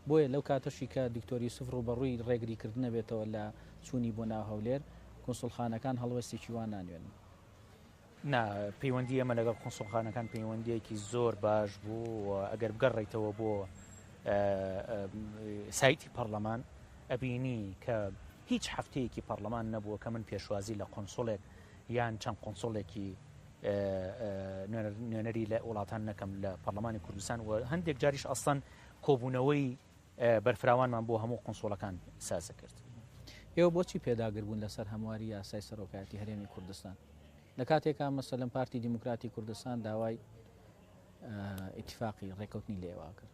بۆیە لەو کاتەشی کە دکتۆر یوسف ڕوبەڕووی ڕێگریکردنە بێتەوە لە چوونی بۆ ناو هەولێر کۆنسڵخانەکان هەڵوەستێکی وان نانوێن پەیوەندی ئەمە لەگەڵ کۆنسڵخانەکان پەیوەندیەکی زۆر باش بوو ئەگەر بگەڕێیتەوە بۆ سایتی پەرلەمان ئەبینی کە هیچ هەفتەیەکی پەرلەمان نەبووە کە من پێشوازی لە کۆنسۆڵێک یان چەند کۆنسۆڵێکی نوێنەری لە وڵاتان نەکەم لە پەرلەمانی کوردستان و هەندێک جاریش ئەسڵەن کۆبوونەوەی بەرفراوانمان بۆ هەموو کۆنسۆڵەکان سازە کرد. ئێوە بۆچی پێداگر بوون لەسەر هەمواری یاسای سەرۆکایەتی هەرێمی کوردستان لە کاتێکا مەسەلەن پارتی دیموکراتی کوردستان داوای ئیتیفاقی ڕێکەوتنی لێوا کرد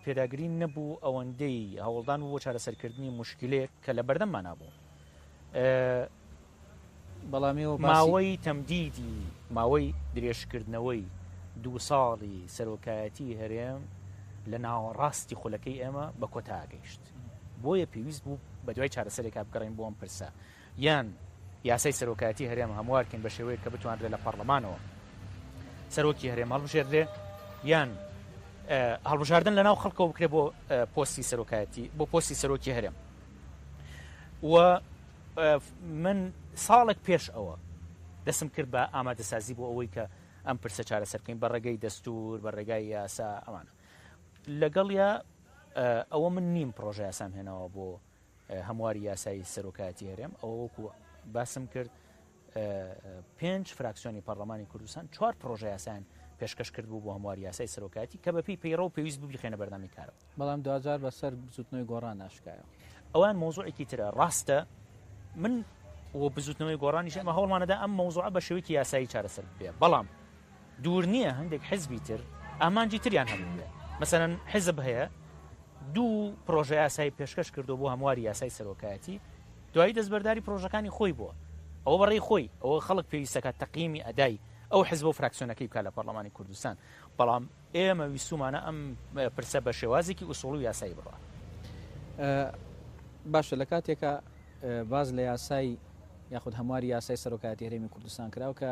پێداگری نەبوو ئەوەندەی هەوڵدان بۆ چارەسەرکردنی مشکلێک کە لە بەردەممان نابوو بەڵامەوە ماوەی تەمدیدی ماوەی درێژکردنەوەی 2 ساڵی سەرۆکایەتی هەرێم لە ناوەڕاستی خولەکەی ئێمە بە کۆتا گەیشت بۆیە پێویست بوو بە دوای چارەسەرێکا بگەڕین بۆ ئەم پرسە یان یاسای سەرۆکایەتی هەرێم هەموارکەین بە شێوەیە کە بتوانرێت لە پەرلەمانەوە سەرۆکی هەرێم هەڵبژێردرێ یان هەڵبژاردن لە ناو خەڵکەوە بکرێت بۆ پۆستی سەرۆکایەتی بۆ پۆستی سەرۆکی هەرێم و من ساڵێک پێش ئەوە دەستم کرد بە ئامادەسازی بۆ ئەوەی کە ئەم پرسە چارەسەرکەین بە ڕێگەی دەستور بە ڕێگای یاسا ئەمانە لەگەڵ یا ئەوە من نیم پرۆژە یاسام هێناوە بۆ هەمواری یاسایی سەرۆکایەتی هەرێم ئەوەکو باسم کرد 5 فراکسیۆنی پەرلەمانی کوردستان 4 پرۆژە یاسایان پێشکەش کرد بوو بۆ هەمواری یاسای سەرۆکایەتی کە بەپی پەیڕە و پێویست بوو بخێنە بەردەمی کارەوە بەڵام 2000 بەسەر بزوتنەوەی گۆڕان ناشکایە ئەوان مۆزوعێکی ترە ڕاستە من و بزوتنەوەی گۆڕانیش ئەمە هەوڵمانەدا ئەم مۆزوعە بە شێوەیەکی یاسایی چارەسەر بێ بەڵام دوور نییە هەندێک حزبی تر ئامانجی تریان هەموو بێ مەسەرەن حزب هەیە 2 پرۆژە یاسایی پێشکەش کردو بۆ هەمواری یاسای سەرۆکایەتی دوایی دەستبەرداری پرۆژەکانی خۆی بووە ئەوە بەڕێی خۆی ئەوە خەڵک پێویستەکە تەقییمی ئەدای ئەو حزب و فراکسیۆنەکەی بکات لە پەرلەمانی کوردستان بەڵام ئێمە ویستومانە ئەم پرسە بە شێوازێکی ئوسوڵ و یاسایی بڕە باشە لە کاتێکە باز لە یاسای یاخود هەمواری یاسای سەرۆکایەتی هەرێمی کوردستان کراوە کە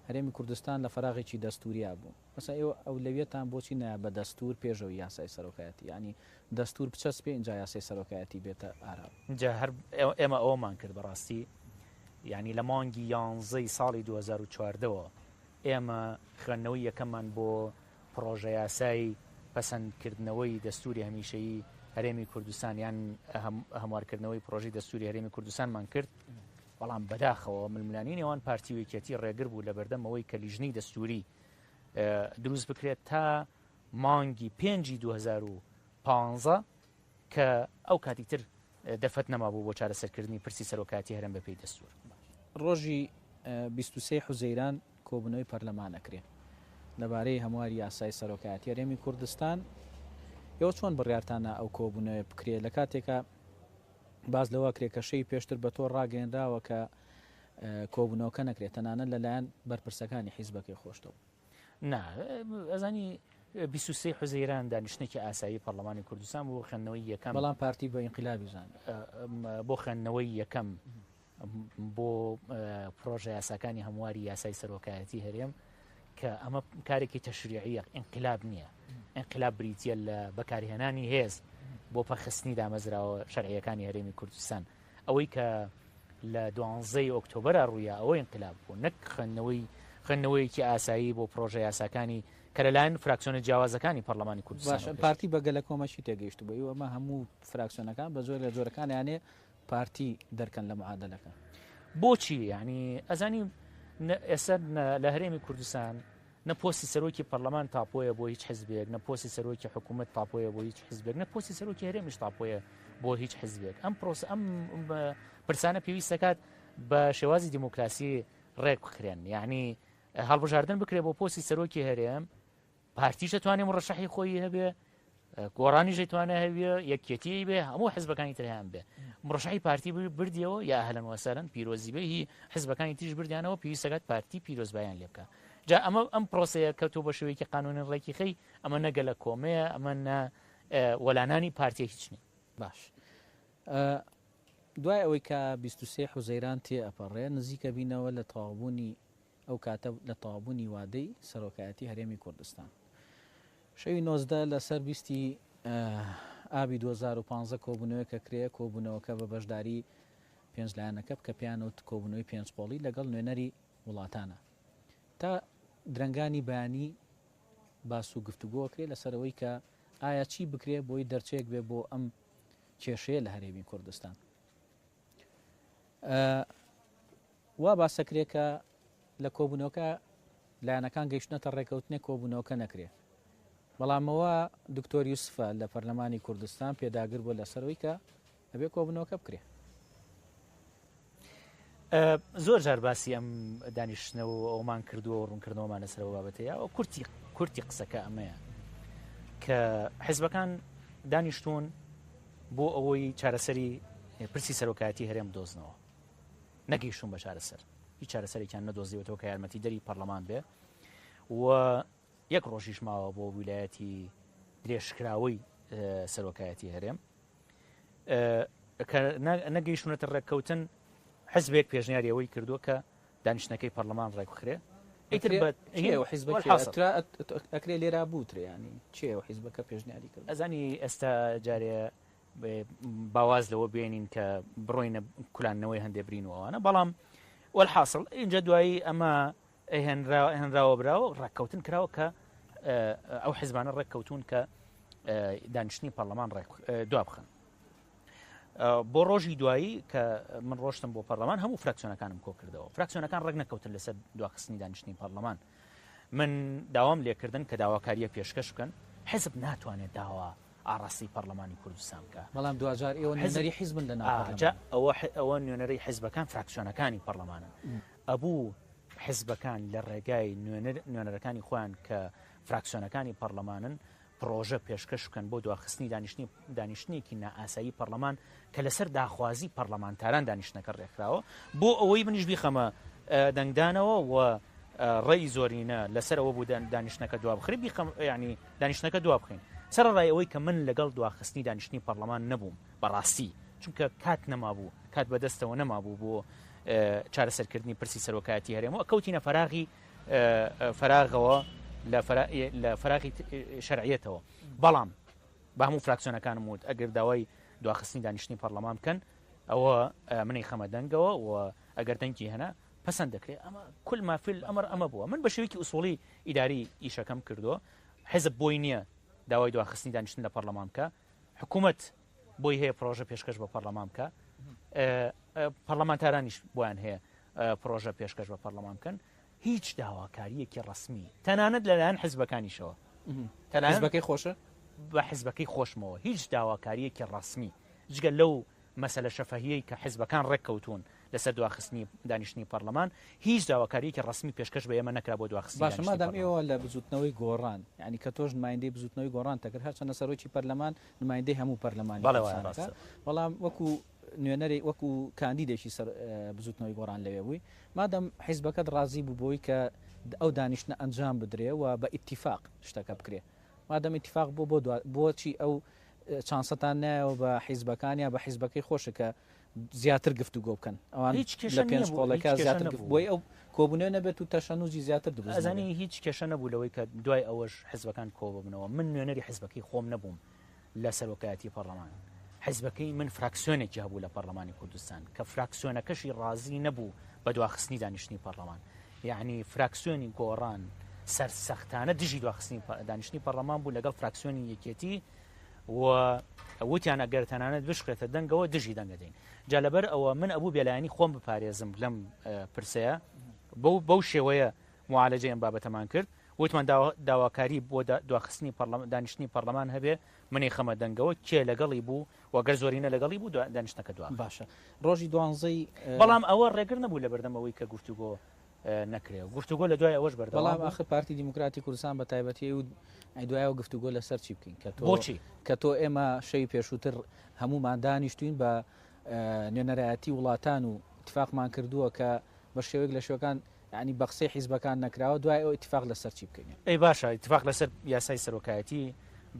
هەرێمی کوردستان لە فەراغێکی دەستوریا بوو مەسا ئێوە ئەولەویەتان بۆچی نایە بە دەستور پێشەوە یاسای سەرۆکایەتی ینی دەستور بچەست پێ اینجا یاسای سەرۆکایەتی بێتە ئارا جا هەر ئێمە ئەومان کرد بەڕاستی ینی لە مانگی 11 ساڵی 2014ەوە ئێمە خوێندنەوەی یەکەممان بۆ پرۆژە یاسای پەسەندکردنەوەی دەستوری هەمیشەیی هەرێمی کوردستان یان هەموارکردنەوەی پرۆژەی دەستوری هەرێمی کوردستانمان کرد بەڵام بەداخەوە ململانی نێوان پارتی و یەکێتی ڕێگر بوو لە بەردەمەوەی کە لیژنەی دەستوری دروست بکرێت تا مانگی 5 2015 کە ئەو کاتی تر دەفەت نەما بوو بۆ چارەسەرکردنی پرسی سەرۆکایەتی هەرێم بەپێی دەستور ڕۆژی 23 حوزەیران کۆبوونەوەی پەرلەمانەکرێت لەبارەی هەمواری یاسای سەرۆکایەتی هەرێمی کوردستان ئێوە چۆن بڕیارتانە ئەو کۆبوونەوە بکرێت لە کاتێکە باز لەوە کرێکەشەی پێشتر بە تۆ ڕاگەێنراوە کە کۆبوونەوەکە نەکرێت تەنانە لەلایەن بەرپرسەکانی حیزبەکەی خۆشتەوە ئەزانی 23 حوزەیران دانیشتێکی ئاسایی پەرلەمانی کوردستان بۆ خوێندنەوەی یەکەم بەڵام پارتی بە ئینقلابی زان بۆ خوێندنەوەی یەکەم بۆ پرۆژە یاساکانی هەمواری یاسای سەرۆکایەتی هەرێم کە ئەمە کارێکی تەشریعی ئینقلاب نییە ئینقلاب بریتە لە بەکارهێنانی هێز بۆ پەخستنی دامەزراوە شەرعیەکانی هەرێمی کوردستان ئەوەی کە لە 12 ئۆکتۆبەرە ڕوویە ئەوە ئینقلاب بوو نەک خوێندنەوەیەکی ئاسایی بۆ پرۆژە یاساکانی کە لەلایەن فراکسیۆنە جیاوازەکانی پەرلەمانی کوردستان پارتی بەگەلە کۆمەشی تێگەیشت بووی ئەمە هەموو فراکسیۆنەکان بە زۆر لە جۆرەکان یانێ پارتی دەرکەن لە معادلەکە بۆچی ینی ئەزانی ئێستا لە هەرێمی کوردستان نە پۆستی سەرۆکی پەرلەمان تاپۆیە بۆ هیچ حزبێک نە پۆستی سەرۆکی حکوومەت تاپۆیە بۆ هیچ حزبێک نە پۆستی سەرۆکی هەرێمیش تاپۆیە بۆ هیچ حزبێک ئەم پرسانە پێویست دەکات بە شێوازی دیموکراسی ڕێک بخرێن یعنی هەڵبژاردن بکرێت بۆ پۆستی سەرۆکی هەرێم پارتیش دەتوانێت مڕەشەحی خۆی هەبێ گۆڕانیش دەتوانێت هەبێ یەکێتی بێ هەموو حزبەکانی تریان بێ مڕەشەحی پارتی بردیەوە یا ئەهلەن وەسەرەن پیرۆزی بێ هی حزبەکانی تریش بردیانەوە پێویست دەکات پارتی پیرۆزبایان لێ بکە جا ئەم پرۆسەیە کەوتۆ بە شێوەیەکی قانونی ڕێکی خەی ئەمە نەگە لە کۆمەیە ئەمە وەلانانی پارتیە هیچ نیە باش دوای ئەوەی کە 23 حوزەیران تێ ئەپەڕێ نزیکە بینەوە لە تەواوبوونی ئەو کاتە لە تەواوبوونی وادەی سەرۆکایەتی هەرێمی کوردستان شەوی 19 لەسەر بیستی ئابی 2015 کۆبوونەوەی کە کرێ کۆبوونەوەکە بە بەشداری پێنج لایەنەکە بکە پیانوت کۆبوونەوەی پێنجپۆڵی لەگەڵ نوێنەری وڵاتانە تا درنگانی بەیانی باس و گفتوگۆ کرێ لەسەرەوەی کە ئایا چی بکرێ بۆی دەرچێک بێ بۆ ئەم کێشەیە لە هەرێمی کوردستان وا باسەکرێ کە لە کۆبوونەوەکە لایەنەکان گەیشتنەتە ڕێکەوتنێک کۆبوونەوەکە نەکرێ بەڵامەوە دکتۆر یوسفە لە پەرلەمانی کوردستان پێداگر بۆ لەسەرەوەی کە ئەبێ کۆبوونەوەکە بکرێ زۆر جار باسی ئەم دانیشتنەوە ئەومان کردووە ڕوونکردنەوەمان لەسەرەوە بابەتەیە ئەو کورتی قسەکە ئەمەیە کە حیزبەکان دانیشتون بۆ ئەوەی چارەسەری پرسی سەرۆکایەتی هەرێم دۆزنەوە نەگەیشتون بە چارەسەر هیچ چارەسەرێکیان نەدۆزیوەتەوە کە یارمەتی دەری پەرلەمان بێ و یەک ڕۆژیش ماوە بۆ ویلایەتی درێژکراوەی سەرۆکایەتی هەرێم کە نەگەیشتونەتە ڕێککەوتن حزبێک پێشنیاری ئەوەی کردووە کە دانیشتنەکەی پەرلەمان ڕێکخرێ ئەکرێ لێرا بووترێ ینی چێ حیزبەکە پێشنیاری کرد ئەزانی ئێستا جارێ باواز لەوە بێنین کە بڕۆینە کولانەوەی هەندێک برینەوەوانە بەڵام والحاصل اینجا دوایی ئەمە هێنراوە براوە ڕێککەوتن کراوە کە ئەو حیزبانە ڕێککەوتون کە دانیشتنی پەرلەمان دوا بخەن بۆ ڕۆژی دوایی کە من ڕۆشتم بۆ پەرلەمان هەموو فراکسیۆنەکانم کۆ کردەوە فراکسیۆنەکان ڕێک نەکەوتن لەسەر دواخستنی دانیشتنی پەرلەمان من داوام لێکردن کە داواکاریە پێشکەش بکەن حزب ناتوانێت داوا ئاڕاستی پەرلەمانی کوردستان بکە بەڵام دوجار ئێوە نوێنەری حیزبن لە ئەوە نوێنەرەی حیزبەکان فراکسیۆنەکانی پەرلەمانن ئەبوو حیزبەکان لە ڕێگای نوێنەرەکانی خۆیان کە فراکسیۆنەکانی پەرلەمانن پرۆژە پێشکەش بکەن بۆ دواخستنی دانیشتنیەکی نائاسایی پەرلەمان کە لەسەر داخوازی پەرلەمانتاران دانیشتنەکە ڕێکراوە بۆ ئەوەی منیش بیخەمە دەنگدانەوە و ڕێی زۆرینە لەسەرەوە بوو دانیشتنەکە دوا بخری بیخەم ینی دانیشتنەکە دوا بخین سەرڕای ئەوەی کە من لەگەڵ دواخستنی دانیشتنی پەرلەمان نەبووم بەڕاستی چونکە کات نەمابوو کات بەدەستەوە نەمابوو بۆ چارەسەرکردنی پرسی سەرۆکایەتی هەرێمەوە کەوتینە فراغەوە لە فراغی شەرعیەتەوە بەڵام بە هەموو فراکسیۆنەکانم وت ئەگەر داوای دواخستنی دانیشتنی پەرلەمان بکەن ئەوە منی خەمە دەنگەوە و ئەگەر دەنگی هەنا پەسەند دەکرێت ئەمە کول مافیل ئەمر ئەمە بووە من بە شێوەیەکی ئوسوڵی ئیداری ئیشەکەم کردو حزب بۆی نییە داوای دواخستنی دانیشتن لە پەرلەمان بکە حکوومەت بۆی هەیە پرۆژە پێشکەش بە پەرلەمان بکە پەرلەمانتارانیش بۆیان هەیە پرۆژە پێشکەش بە پەرلەمان بکەن هیچ داواکاریەکی ڕسمی تەنانەت لەلایەن حزبەکانیشەوە حزبەکەی خۆشە بە حزبەکەی خۆشمەوە هیچ داواکاریەکی ڕسمی جگە لەو مەسەلە شەفەهیەی کە حزبەکان ڕێککەوتون لەسەر دواخستنی دانیشتنی پەرلەمان هیچ داواکاریەکی ڕسمی پێشکەش بە ئێمە نەکرا بۆ دواخستنی باشە مادام ئێوە لە بزوتنەوەی گۆڕان یعنی کە تۆش نمایندەی بزوتنەوەی گۆڕان تەکرد هەرچەندە سەرۆکی پەرلەمان نمایندەی هەموو پەرلەمانی بەڵام وەکو نوێنەری وەکو کاندیدێکی سەر بزوتنەوەی گۆڕان لەوێ بووی مادەم حیزبەکەت ڕازی بوو بۆی کە ئەو دانیشتنە ئەنجام بدرێ و بە ئیتیفاق شتەکە بکرێ مادەم ئیتیفاق بۆچی ئەو چانسەتان نایەوە بە حیزبەکانیان بە حیزبەکەی خۆشە کە زیاتر گفتوگۆ بکەن ئەوان لە پێنج قۆڵەکە زیاتر بۆی ئەو کۆبوونێ نەبێت و تەشەنووزی زیاتر ئەزانی هیچ کێشە نەبوو لەوەی کە دوای ئەوەش حزبەکان کۆ ببنەوە من نوێنەری حزبەکەی خۆم نەبووم لە سەرۆکایەتی پەرلەمان حزبەکەی من فراکسیۆنێکی هەبوو لە پەرلەمانی کوردستان کە فراکسیۆنەکەشی ڕازی نەبوو بە دواخستنی دانیشتنی پەرلەمان یعنی فراکسیۆنی گۆڕان سەرسەختانە دژی دواخستنی دانیشتنی پەرلەمان بوو لەگەڵ فراکسیۆنی یەکێتی و وتیان ئەگەر تەنانەت بشکێتە دەنگەوە دژی دەنگەدەین جا لەبەر ئەوە من ئەبوو بێلایانی خۆم بپارێزم لەم پرسەیە بەو شێوەیە معالەجەیەم بابەتەمان کرد وتمان داواکاری بۆ دواخستنی دانیشتنی پەرلەمان هەبێ منی خەمە دەنگەوە کێ لەگەڵی بوو وەگەر زۆرینە لەگەڵی بوو دانیشتەکە دوا باشە ڕۆژی دوانزەی بەڵام ئەوە ڕێگر نەبوو لە بەردەمەوەی کە گفتوگۆ نەکرێ گفتوگۆ لە دوای ئەوەش بەردەوام بەڵام آخر پارتی دیموکراتی کوردستان بە تایبەتی و دوایەوە گفتوگۆ لەسەر چی بکەین کە تۆ ئێمە شەوی پێشووتر هەمومان دانیشتوین بە نوێنەرایەتی وڵاتان و اتفاقمان کردووە کە بە شێوەیەک لە شوەکان ینی بە قسەی حیزبەکان نەکراوە دوای ئەو اتفاق لەسەر چی بکەین ئەی باشە اتفاق لەسەر یاسای سەرۆکایەتی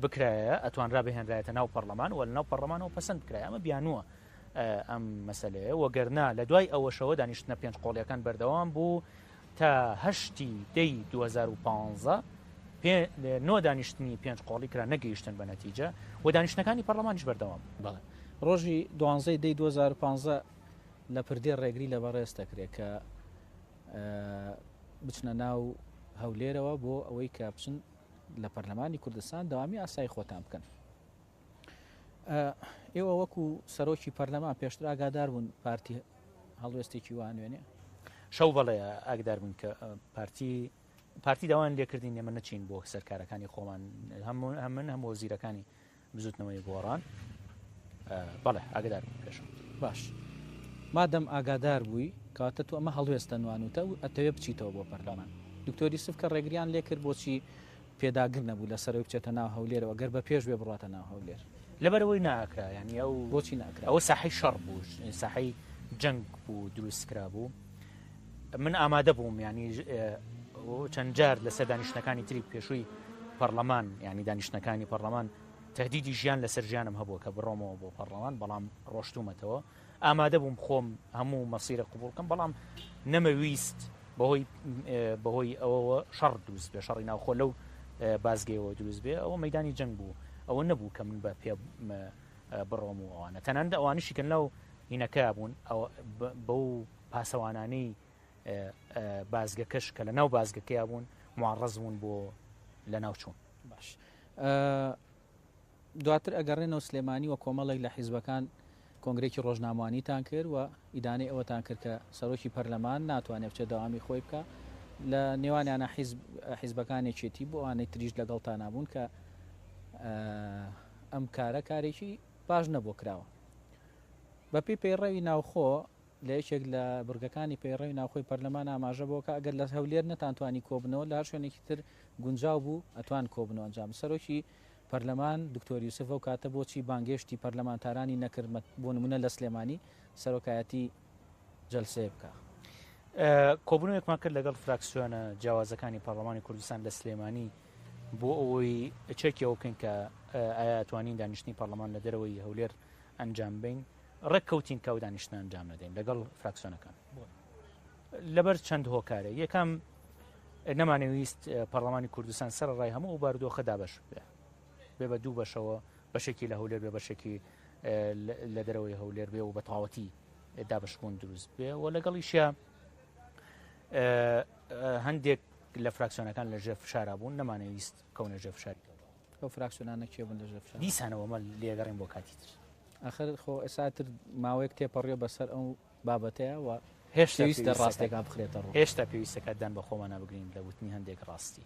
بکرایە ئەتوانرا بهێنرایەتە ناو پەرلەمان و لە ناو پەرلەمانەوە پەسەند بکرای ئەمە بیانووە ئەم مەسەلەیە وەگەرنا لە دوای ئەوەشەوە دانیشتنە پێنج قۆڵیەکان بەردەوام بوو تا هەشتی دەی 2015 نۆ دانیشتنی پێنج قۆڵی کرا نەگەیشتن بە نەتیجە و دانیشتەکانی پەرلەمانیش بەردەوام بەڵێ ڕۆژی دوانزەی دەی 2015 لە پردێ ڕێگری لە بەڕێز دەکرێت کە بچنە ناو هەولێرەوە بۆ ئەوەی کە بچن لە پەرلەمانی کوردستان داوامی ئاسایی خۆتان بکەن ئێوە وەکو سەرۆکی پەرلەمان پێشتر ئاگادار بوون پارتی هەڵوێستێکی وانوێنێ شەو بەڵێ ئاگدار بوون کە پارتی داوان لێکردین ئێمە نەچین بۆ سەرکارەکانی خۆمان هەموو وەزیرەکانی بزوتنەوەی گۆڕان بەڵێ ئاگدار بوون پێش باش مادەم ئاگادار بووی کاتە تو ئەمە هەڵوێستە نوانوتە و ئەتەوێ بچیتەوە بۆ پەرلەمان دکتۆری سف کە ڕێگریان لێ کرد بۆچی پێداگر نەبوو لە سەرۆی بچێتە ناو هەولێرەوە گەر بە پێش بێ بڕاتە ناو هەولێر لەبەرەوەی ناکرا ینی ئەو بۆچی ناکرا ئەوە ساحەی شەڕ بوو ساحەی جەنگ بوو دروستکرا بوو من ئامادە بووم ینی چەند جار لەسەر دانیشتەکانی تری پێشووی پەرلەمان ینی دانیشتەکانی پەرلەمان تهدیدی ژیان لەسەر ژیانم هەبووە کە بڕۆمەوە بۆ پەرلەمان بەڵام ڕۆشتومەتەوە ئامادە بووم خۆم هەموو مەسیرە قبولکەم بەڵام نەمەویست بەهۆی ئەوەوە شەڕ دروست بێ شەڕی ناوخۆ لەو بازگەیەوە دروست بێ ئەوە مەیدانی جەنگ بوو ئەوە نەبوو کە من بە پێ بڕۆم و ئەوانە تەنانەت ئەوانیشیکەن لەو هینەکە بوون بەو پاسەوانانەی بازگەکەش کە لە ناو بازگەکەیا بوون معڕەز بوون بۆ لە ناوچوون باش دواتر ئەگەڕێنەوە سلێمانی و کۆمەڵێک لە حیزبەکان کۆنگرێکی ڕۆژناموانیتان کرد و ئیدانەی ئەوەتان کرد کە سەرۆکی پەرلەمان ناتوانێت بچێت دەوامی خۆی بکە لە نێوانیانە حیزبەکانێکێتی بۆ ئەوانەی تریش لەگەڵتان نبوون کە ئەم کارە کارێکی باش نەبوو کراوە بەپی پەیڕەوی ناوخۆ لە یەکێک لە بورگەکانی پەیڕەوی ناوخۆی پەرلەمان ئاماژە بۆ کە ئەگەر لە هەولێر نەتانتوانی کۆبنەوە لە هەر شوێنێکی تر گونجاو بوو ئەتوان کۆبنەوە ئەنجام سەرۆکی پەرلەمان دکتۆر یوسف ئەو کاتە بۆچی بانگێشتی پەرلەمانتارانی نەکرد بۆ نمونە لە سلێمانی سەرۆکایەتی جەلسەیە بکە کۆبنەوەیەکمان کرد لەگەڵ فراکسیۆنە جیاوازەکانی پەرلەمانی کوردستان لە سلێمانی بۆ ئەوەی چێکیەوە بکەین کە ئایا توانین دانیشتنی پەرلەمان لە دەرەوەی هەولێر ئەنجام بین ڕێککەوتین کە و دانیشتن ئەنجام نەدەین لەگەڵ فراکسیۆنەکان لەبەر چەند هۆکارە یەکەم نەمانەویست پەرلەمانی کوردستان سەر ڕای هەموو و بارودۆخە دابەش بێ بە دوو بەشەوە بەشێکی لە هەولێر بێ بەشێکی لە دەرەوەی هەولێر بێ و بە تەواوەتی دابشبوون دروست بێ و لەگەڵیشە هەندێک لە فراکسیۆنەکان لە ژێر فشارا بوون نەمانەویست کەونە ژێر فشاری ئەو فراکسیۆنانە کێ بوون لە ژێر فشار دیسانەوەمە لێگەڕین بۆ کاتی تر ئاخر خۆ ئێساتر ماوەیەک تێپەڕێ بەسەر ئەو بابەتەیە و هێشتا پێویستە ڕاستێکا بخرێتە ڕوو هێشتا پێویستەکەدان بە خۆمان نابگرین لە وتنی هەندێک ڕاستی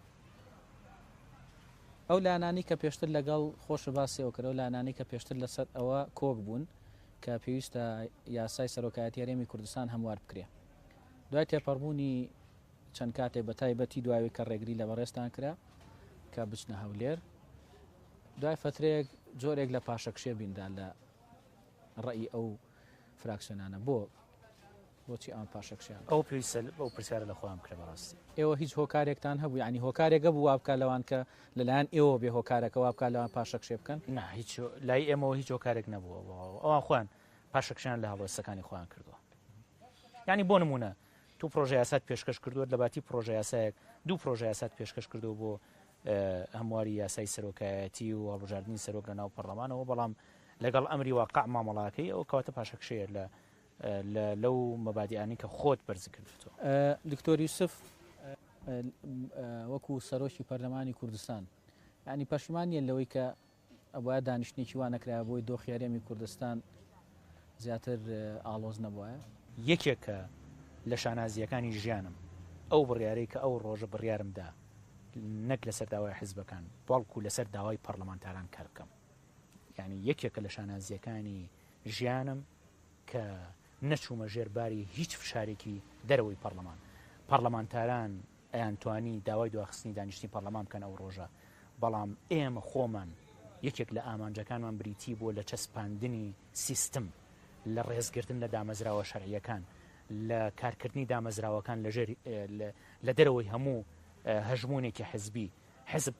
ئەو لانانی کە پێشتر لەگەڵ خۆش باسیەوە کرد و لانانی کە پێشتر لەسەر ئەوە کۆک بوون کە پێویستە یاسای سەرۆکایەتی هەرێمی کوردستان هەموار بکرێ دوای تێپەڕبوونی چەند کاتێک بە تایبەتی دواوی کە ڕێگری لە بەڕێستان کرا کە بچنە هەولێر دوای فترەیەک جۆرێک لە پاشەکشێ بیندا لە ڕێی ئەو فراکسیۆنانە بۆچی ئەم پاشەکشیان ئەو پێویستە ئەو پرسیارە لە خۆیان کرد بەڕاستی ئێوە هیچ هۆکارێکتان هەبوو ینی هۆکارێکە بوو وابکە لەوان کە لەلایەن ئێوە بێ هۆکارەکە وابکە لەوان پاشەکشێ بکەن نه هیچ لای ئێمەوە هیچ هۆکارێک نەبووە ئەوان خۆیان پاشەکشیان لە هەڵوەستەکانی خۆیان کردووە ینی بۆ نمونە تو پرۆژه یاسات پێشکەش کردووە لە باتی پرۆژه یاسایەک دوو پرۆژه یاسات پێشکەش کردو بۆ هەمواری یاسای سەرۆکایەتی و هەڵبژاردننی سەرۆک لە ناو پەرلەمانەوە بەڵام لەگەڵ ئەمری واقع مامەڵاکەی ئەو کەواتە پاشەکشەیە لەو مەبادیانی کە خۆت بەرز کردوتەوە دکتۆر یوسف وەکو سەرۆکی پەرلەمانی کوردستان ینی پەشیمانیە لەوەی کە ئەوە دانیشتێکی وان نەکرا بۆی دۆخیارێمی کوردستان زیاتر ئاڵۆز نەبووە یەکێکە لە شانازیەکانی ژیانم ئەو بڕیارەی کە ئەو ڕۆژە بڕیارمدا نەک لەسەر داوای حیزبەکان بەڵکو لەسەر داوای پەرلەمانتاران کار بکەم یعنی یەکێکە لە شانازیەکانی ژیانم کە نەچوومە ژێرباری هیچ فشارێکی دەرەوەی پەرلەمانتاران ئەیانتوانی داوای دواخستنی دانیشتنی پەرلەمان بکەن ئەو ڕۆژە بەڵام ئێمە خۆمان یەکێک لە ئامانجەکانمان بریتی بۆ لە چەسپاندنی سیستم لە ڕێزگرتن لە دامەزراوە شەرعیەکان لە کارکردنی دامەزراوەکان لە دەرەوەی هەموو هەژمونێکی حزبی حزب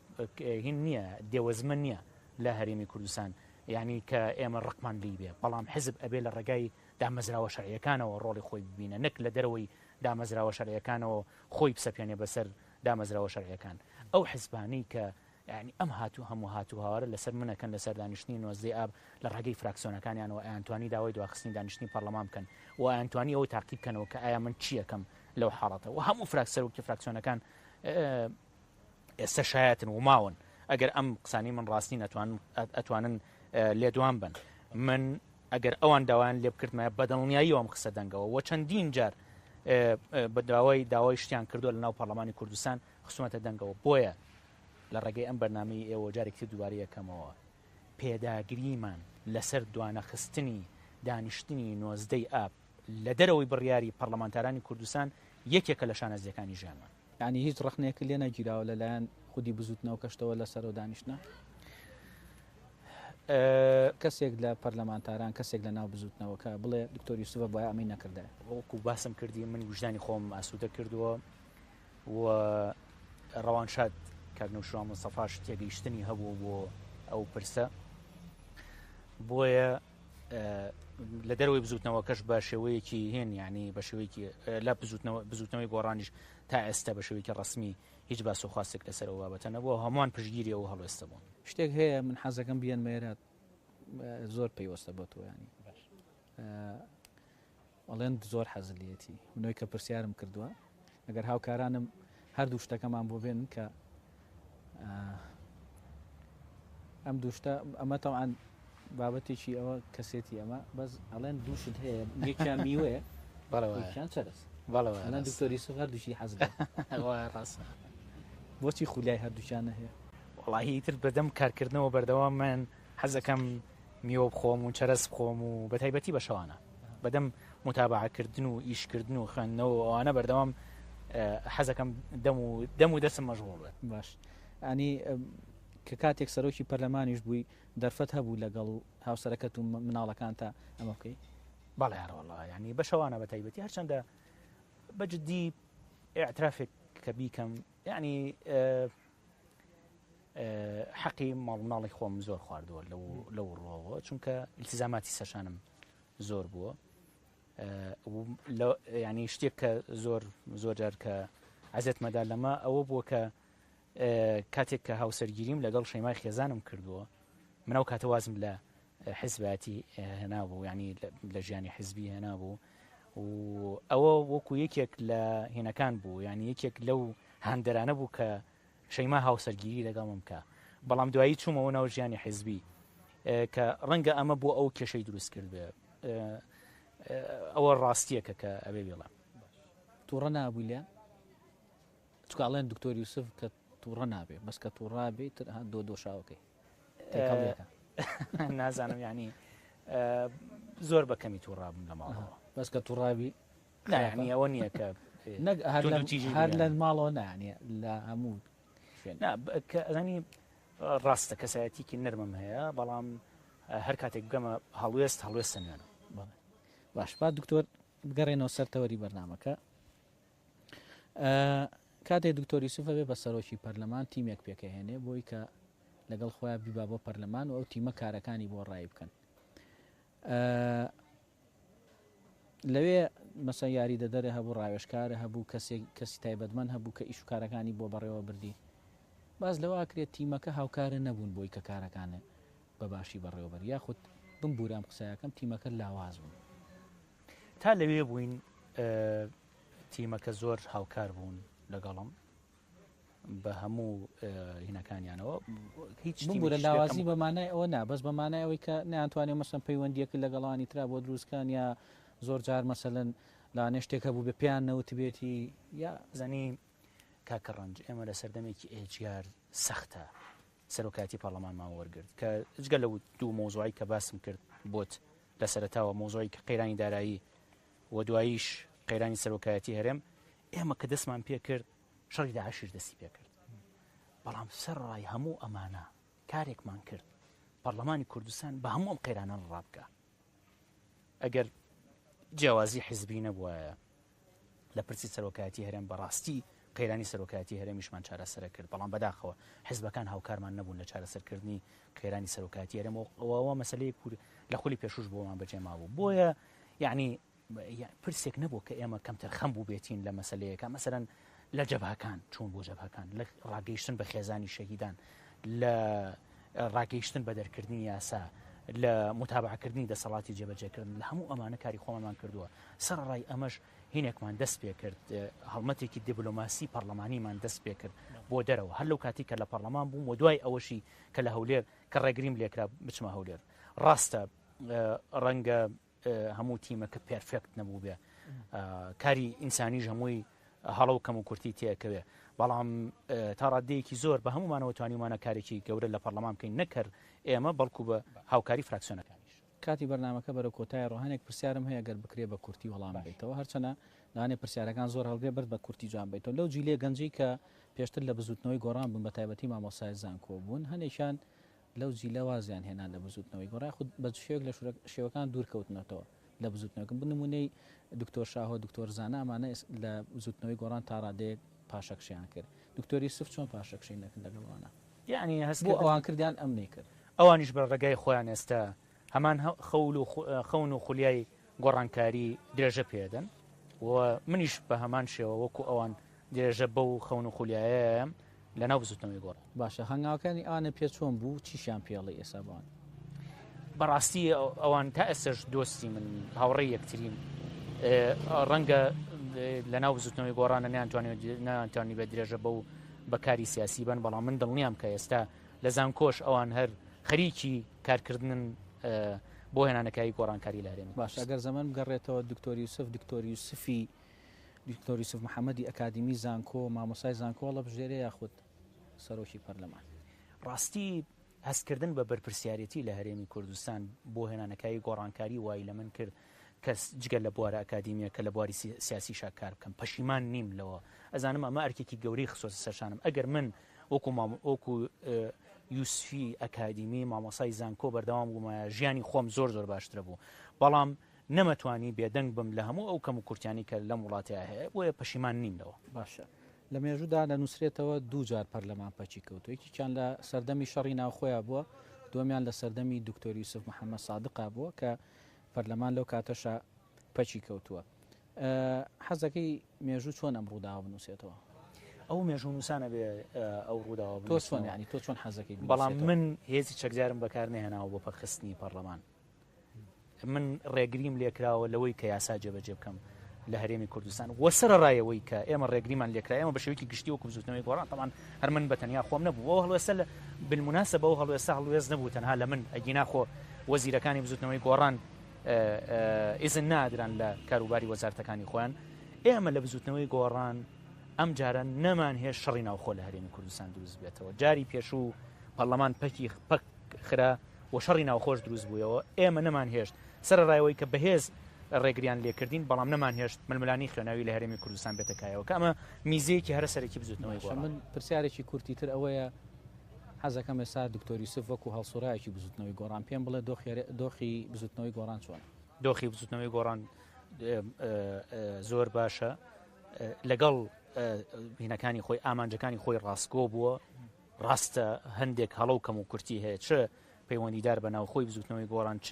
هین نییە دێوەزمە نییە لە هەرێمی کوردستان یعنی کە ئێمە ڕقمان لی بێ بەڵام حزب ئەبێ لە ڕێگای دامەزراوە شەرعیەکانەوە ڕۆڵی خۆی ببینە نەک لە دەرەوەی دامەزراوە شەرعیەکانەوە خۆی بسەپێنێ بەسەر دامەزراوە شەرعیەکان ئەو حزبانەی کە ینی ئەم هەموو هاتووهاوارە لەسەر منەکەن لەسەر دانیشتنی نۆزدەی ئاب لە ڕێگەی فراکسیۆنەکانیانەوە ئەیانتوانی داوای دواخستنی دانیشتنی پەرلەمان بکەن و ئەیانتوانی ئەوە تاقیب بکەنەوە کە ئایا من چیەکەم لەو حاڵەتە و هەموو سەرۆکی فراکسیۆنەکان ئێستا شایەتن و ماون ئەگەر ئەم قسانی من ڕاستی ئەتوانن لێدوان بن من ئەگەر ئەوان داوایان لێ بکردمە بەدڵنیایی ئەم قسە دەنگەوە و چەندین جار بە داوای شتیان کردووە لە ناو پەرلەمانی کوردستان خسومەتە دەنگەوە بۆیە لە ڕێگەی ئەم بەرنامەی ئێوە جارێکی دووبارە یەکەمەوە پێداگریمان لەسەر دوانەخستنی دانیشتنی نۆزدەی ئاب لە دەرەوەی بڕیاری پەرلەمانتارانی کوردستان یەکێکە لە شانازیەکانی ژیانمان ینی هیچ ڕخنێک لێ نەگیراوە لەلایەن خودی بزوتنەوە کەشتەوە لەسەر و دانیشتە کەسێک لە پەرلەمانتاران کەسێک لە ناو بزوتنەوە کە بڵێ دکتۆر یوسفە بۆیە ئەمەی نەکردە وەکو باسم کردی من وجدانی خۆم ئاسوودە کردووە و ڕەوانشاد کاکنەوشوان مستەفاش تێگەیشتنی هەبوو بۆ ئەو پرسە بۆیە لە دەروی بزوتنەوە کەش بە شێوەیەکی هێن ینی بە شێوەیەکی لە بزوتنەوەی گۆڕانیش تا ئێستا بە شێوەیەکی ڕسمی هیچ باس و خواستێک لەسەر ئەو بابەتە نەبووە هەمووان پشتگیری ئەو هەڵوێستە بوون شتێک هەیە من حەزەکەم بیان مێرە زۆر پێیوەستە بۆ تۆ ینی ئەڵێن زۆر حەزلیەتی منەوەی کە پرسیارم کردووە ئەگەر هاوکارانم هەردوو شتەکەمان بۆ بێن کە ئەم دووشتە ئەمە تەوان بابەتێکی ئەوە کەسێتی ئەمە بەس ئەڵێن دووشت هەیە یەکیان میوەیە یەکیان چەرس ئەڵێن دکتۆری سوف هەردووشی حەز ڕاست بۆچی خولیای هەردووچیانە هەیە وڵی تر بەدەم کارکردنەوە بەردەوام من حەزەکەم میوە بخۆم و چەرس بخۆم و بە تایبەتی بە شەوانە بەدەم متابعکردن و ئیشکردن و خوێندنەوە ئەوانە بەردەوام حەزەکەم دەم و دەسم مەشغوڵ بێت باش ئەنی کە کاتێک سەرۆکی پەرلەمانیش بووی دەرفەت هەبوو لەگەڵ و هاوسەرەکەت و مناڵەکان تا ئەمە بکەی بەڵێ هەروەڵا ینی بە شەوانە بە تایبەتی هەرچەندە بەجددی اعترافێک کە بیکەم ینی حەقی ماڵ مناڵی خۆم زۆر خواردووە لەو ڕۆوە چونکە التزاماتی سەشانم زۆر بووە ینی شتێک کە زۆر جار کە عەزێت مەدا لەمە ئەوە بووە کە کاتێک کە هاوسەرگیریم لەگەڵ شەیمای خێزانم کردووە منەو کاتە وازم لە حیزباتی هێنابوو ینی لە ژیانی حیزبی هێنابوو و ئەوە وەکو یەکێک لە هێنەکان بوو ینی یەکێک لەو هەندەرانە بوو کە شەیما هاوسەرگیری لەگەڵم بکە بەڵام دوایی چوومەوە ناو ژیانی حیزبی کە ڕەنگە ئەمە بوو ئەو کێشەی دروست کرد بێ ئەوە ڕاستیەکە کە ئەبێ بێڵێم تووڕە نابووی لێ چکڵێن دکتۆری یوسف کە تووڕە نابێ بەس کە تووڕابێ تر دۆشاوەکەی نازانم ینی زۆر بەکەمی تووڕابم لە ماڵەوە بەس کە تووڕابی نانی ئەوە نییە کە هەر لە ماڵەوە نانیە لە هەموو ئەزانی ڕاستە کەسایەتیکی نەرمم هەیە بەڵام هەر کاتێک بگەمە هەڵوێستە نوێنە باش با دکتۆر بگەڕێنەوە سەر تەوەری بەرنامەکە کاتێک دکتۆری یوسف بێ بە سەرۆکی پەرلەمان تیمێک پێکەهێنێ بۆی کە لەگەڵ خۆیان بیبا بۆ پەرلەمان و ئەو تیمە کارەکانی بۆ ڕای بکەن لەوێ مەسە یاری دەدەرە هەبوو ڕاوێشکارە هەبوو کەسی تایبەتمەند هەبوو کە ئیش و کارەکانی بۆ بەڕێوە بردی باز لەوە کرێت تیمەکە هاوکارە نەبوون بۆی کە کارەکانە بە باشی بەڕێوەبەر یاخود بمبورام قسایەکەم تیمەکە لاواز بوون تا لەوێ بووین تیمەکە زۆر هاوکار بوون لەگەڵم بە هەموو هینەکانیانەوە هیچ بمبورە لاوازی بەمانای ئەوە نا بەس بەمانای ئەوەی کە نەیانتوانێت مەسەن پەیوەندیەکە لەگەڵانی ترا بۆ دروستکان یا زۆر جار مەسەلەن لاانێ شتێکە بوو بە پێیان نەوت بێتی یا زەنی کاکە ڕەنج ئێمە لە سەردەمێکی ئێجیار سەختە سەرۆکاتی پەرلەمانمان وەرگرت کە جگە لەو دوو مۆزوعی کە باسم کرد بۆت لە سەرەتاوە مۆزوعی کە قەیرانی دارایی و دواییش قەیرانی سەرۆکایەتی هەرێم ئێمە کە دەستمان پێ کرد شەڕی داعشش دەستی پێ کرد بەڵام سەرڕای هەموو ئەمانە کارێکمان کرد پەرلەمانی کوردستان بە هەموو ئەم قەیرانە ڕابکە ئەگەر جیاوازی حیزبی نەبووایە لە پرسی سەرۆکایەتی هەرێم بەڕاستی قەیرانی سەرۆکایەتی هەرێمیشمان چارەسەرە کرد بەڵام بەداخەوە حیزبەکان هاوکارمان نەبوون لە چارەسەرکردنی قەیرانی سەرۆکایەتی هەرێم ئەوە مەسەلەیەک لە خولی پێشوش بۆمان بەجێما بوو بۆیە یعنی پرسێک نەبوو کە ئێمە کەمتر خەم بوو بێتین لە مەسەلەیەکە مەسەرەن لە جەبهەکان چوون بۆ جەبهەکان لە ڕاگەیشتن بە خێزانی شەهیدان لە ڕاگەیشتن بە دەرکردنی یاسا لە متابعکردنی دەسەڵاتی جێبەجێکردن لە هەموو ئەمانە کاری خۆمانمان کردووە سەرڕای ئەمەش هینێکمان دەست پێ کرد هەڵمەتێکی دیبلۆماسی پەرلەمانیمان دەست پێ کرد بۆ دەرەوە هەر لەو کاتی کە لە پەرلەمان بووم و دوای ئەوەشی کە لە هەولێر کە ڕێگریم لێکرا بچمە هەولێر ڕاستە ڕەنگە هەموو تیمەکە پێرفێکت نەبوو بێ کاری ئینسانیش هەمووی هەڵە و کەم و کورتی تێکەوێ بەڵام تا ڕادەیەکی زۆر بە هەمومانەوە توانیمانە کارێکی گەورە لە پەرلەمان بکەین نەکرد ئێمە بەڵکو بە هاوکاری فراکسیۆنەکانیش کاتی بەرنامەکە بەرە کۆتای ڕۆهانێک پرسیارم هەیە گەر بکرێ بە کورتی وەڵام بیتەوە هەرچەنە لانێ پرسیارەکان زۆر هەڵگرێ برد بە کورتی جوان بیتەوە لەو جیلێ گەنجی کە پێشتر لە بزوتنەوەی گۆڕان بوون بە تایبەتی مامۆسای زانکۆ بوون هەنێکیان لەو جیلە وازیان هێنان لە بزوتنەوەی گۆڕای خود بە شێوک لە شێوەکان دوورکەوتنەوە لە بزوتنەوەکەم بنمونەی دکتۆر شاهۆ دکتۆر زانە ئەمانە لە بزوتنەوەی گۆڕان تا ڕادەیەک پاشەکشیان کرد دکتۆری یوسف چۆن پاشەکشی نەکرد لەگەڵوانە یعنی هەست بۆ ئەوان کردیان ئەم نەیکرد ئەوانیش بە ڕێگای خۆیان ئێستا هەمان خەون و خولیای گۆڕانکاری درێژە پێدەن و منیش بە هەمان شێوە وەکو ئەوان درێژە بە و خەون و خولیایە لەناو بزوتنەوەی گۆڕ باشە هەنگاوەکانی ئەوانە پێ چۆن بوو چیشیان پێڵی ئێستا بوان بەڕاستی ئەوان تا ئێستش دۆستی من هاوڕێی یەکترین ڕەنگە لە ناو بزوتنەوەی گۆڕانە ناتوانانی بە درێژە بە و بەکاری سیاسی بن بەڵام من دڵنیام کە ئێستا لە زانکۆش ئەوان هەر خەریکی کارکردن بۆ هێنانەکەی گۆڕانکاری لە هەرێمی باش ئەگەر زەمان بگەڕێتەوە دکتۆر یوسف محەممەدی ئەکادمی زانکۆ مامۆسای زانکۆڵە بژێرە یاخود سەرۆکی پەرلەمان ڕاستی هەستکردن بە بەرپرسیارەتی لە هەرێمی کوردستان بۆ هێنانەکەی گۆڕانکاری وای لە من کرد کەس جگەل لە بوارە ئەکادیمیە کە لە بواری سیاسی شاکار بکەم پەشیمان نیم لەوە ئەزانم ئەمە ئەرکێکی گەورەی خسۆسە سەرشانم ئەگەر من وەکو یوسفی ئەکادیمی مامۆسای زانکۆ بەردەوام بوومە ژیانی خۆم زۆر باشترە بوو بەڵام نەمەتوانی بێدەنگ بم لە هەموو ئەو کەم و کورتیانی کە لەم وڵاتیا هەیە بۆیە پەشیمان نیم لەوە باشە لە مێژوودا لە نووسێتەوە دوو جار پەرلەمان پەچی کەوت یەکیان لە سەردەمی شەڕی ناوخۆیان بووە دومیان لە سەردەمی دکتۆر یوسف محەممەد سادقا بووە کە پەرلەمان لەو کاتەشە پەچی کەوتووە حەزەکەی مێژوو چۆن ئەم ڕووداوە بنووسێتەوە ئەو مێژوو نووسانە بێ ئەو ڕووداوە تۆ چۆن ینی تۆ چۆن حەزەکەی بەڵام من هێزی چەکجارم بەکار نێهێناوە بۆ پەرخستنی پەرلەمان من ڕێگریم لێکراوە لەوەی کە یاسا جێبەجێ بکەم لە هەرێمی کوردستان وەسرە ڕایەوەی کە ئێمە ڕێگریمان لێکرا ئێمە بە شێوەیەکی گشتی وەکو بزوتنەوەی گۆڕان تەمان هەر من بە تەنیا خۆم نەبوو ئەو هەڵوێستە بالموناسبە ئەو هەڵوێستا هەڵوێست نەبوو تەنها لە من ئەگینا خۆ وەزیرەکانی بزوتنەوەی گۆڕان ئیزن نادران لە کاروباری وەزارەتەکانی خۆیان ئێمە لە بزوتنەوەی گۆڕان ئەم جارە نەمان هێش شەڕی ناوخۆ لە هەرێمی کوردستان دروست بێتەوە جاری پێشوو پەرلەمان پەکی پەک خرا و شەڕی ناوخۆش دروست بوویەوە ئێمە نەمان هێشت سەر ڕایەوەی کە بەهێز ڕێگریان لێکردین بەڵام نەمان هێشت ململانی خوێناوی لە هەرێمی کوردستان بێتەکایەوە کە ئەمە میزەیەکی هەرە سەرەکی بزوتنەوەی گۆڕان من پرسیارێکی کورتی تر ئەوەیە حەزەکەم ێستا دکتۆر یوسف وەکو هەڵسوورایەکی بزوتنەوەی گۆڕان پێم بڵێ دۆخی بزوتنەوەی گۆڕان چۆن دۆخی بزوتنەوەی گۆڕان زۆر باشە لەگەڵ بینەکانی خۆی ئامانجەکانی خۆی ڕاستگۆ بووە ڕاستە هەندێک هەڵە و کەم و کورتی هەیە چ پەیوەندیدار بە ناوخۆی بزوتنەوەی گۆڕان چ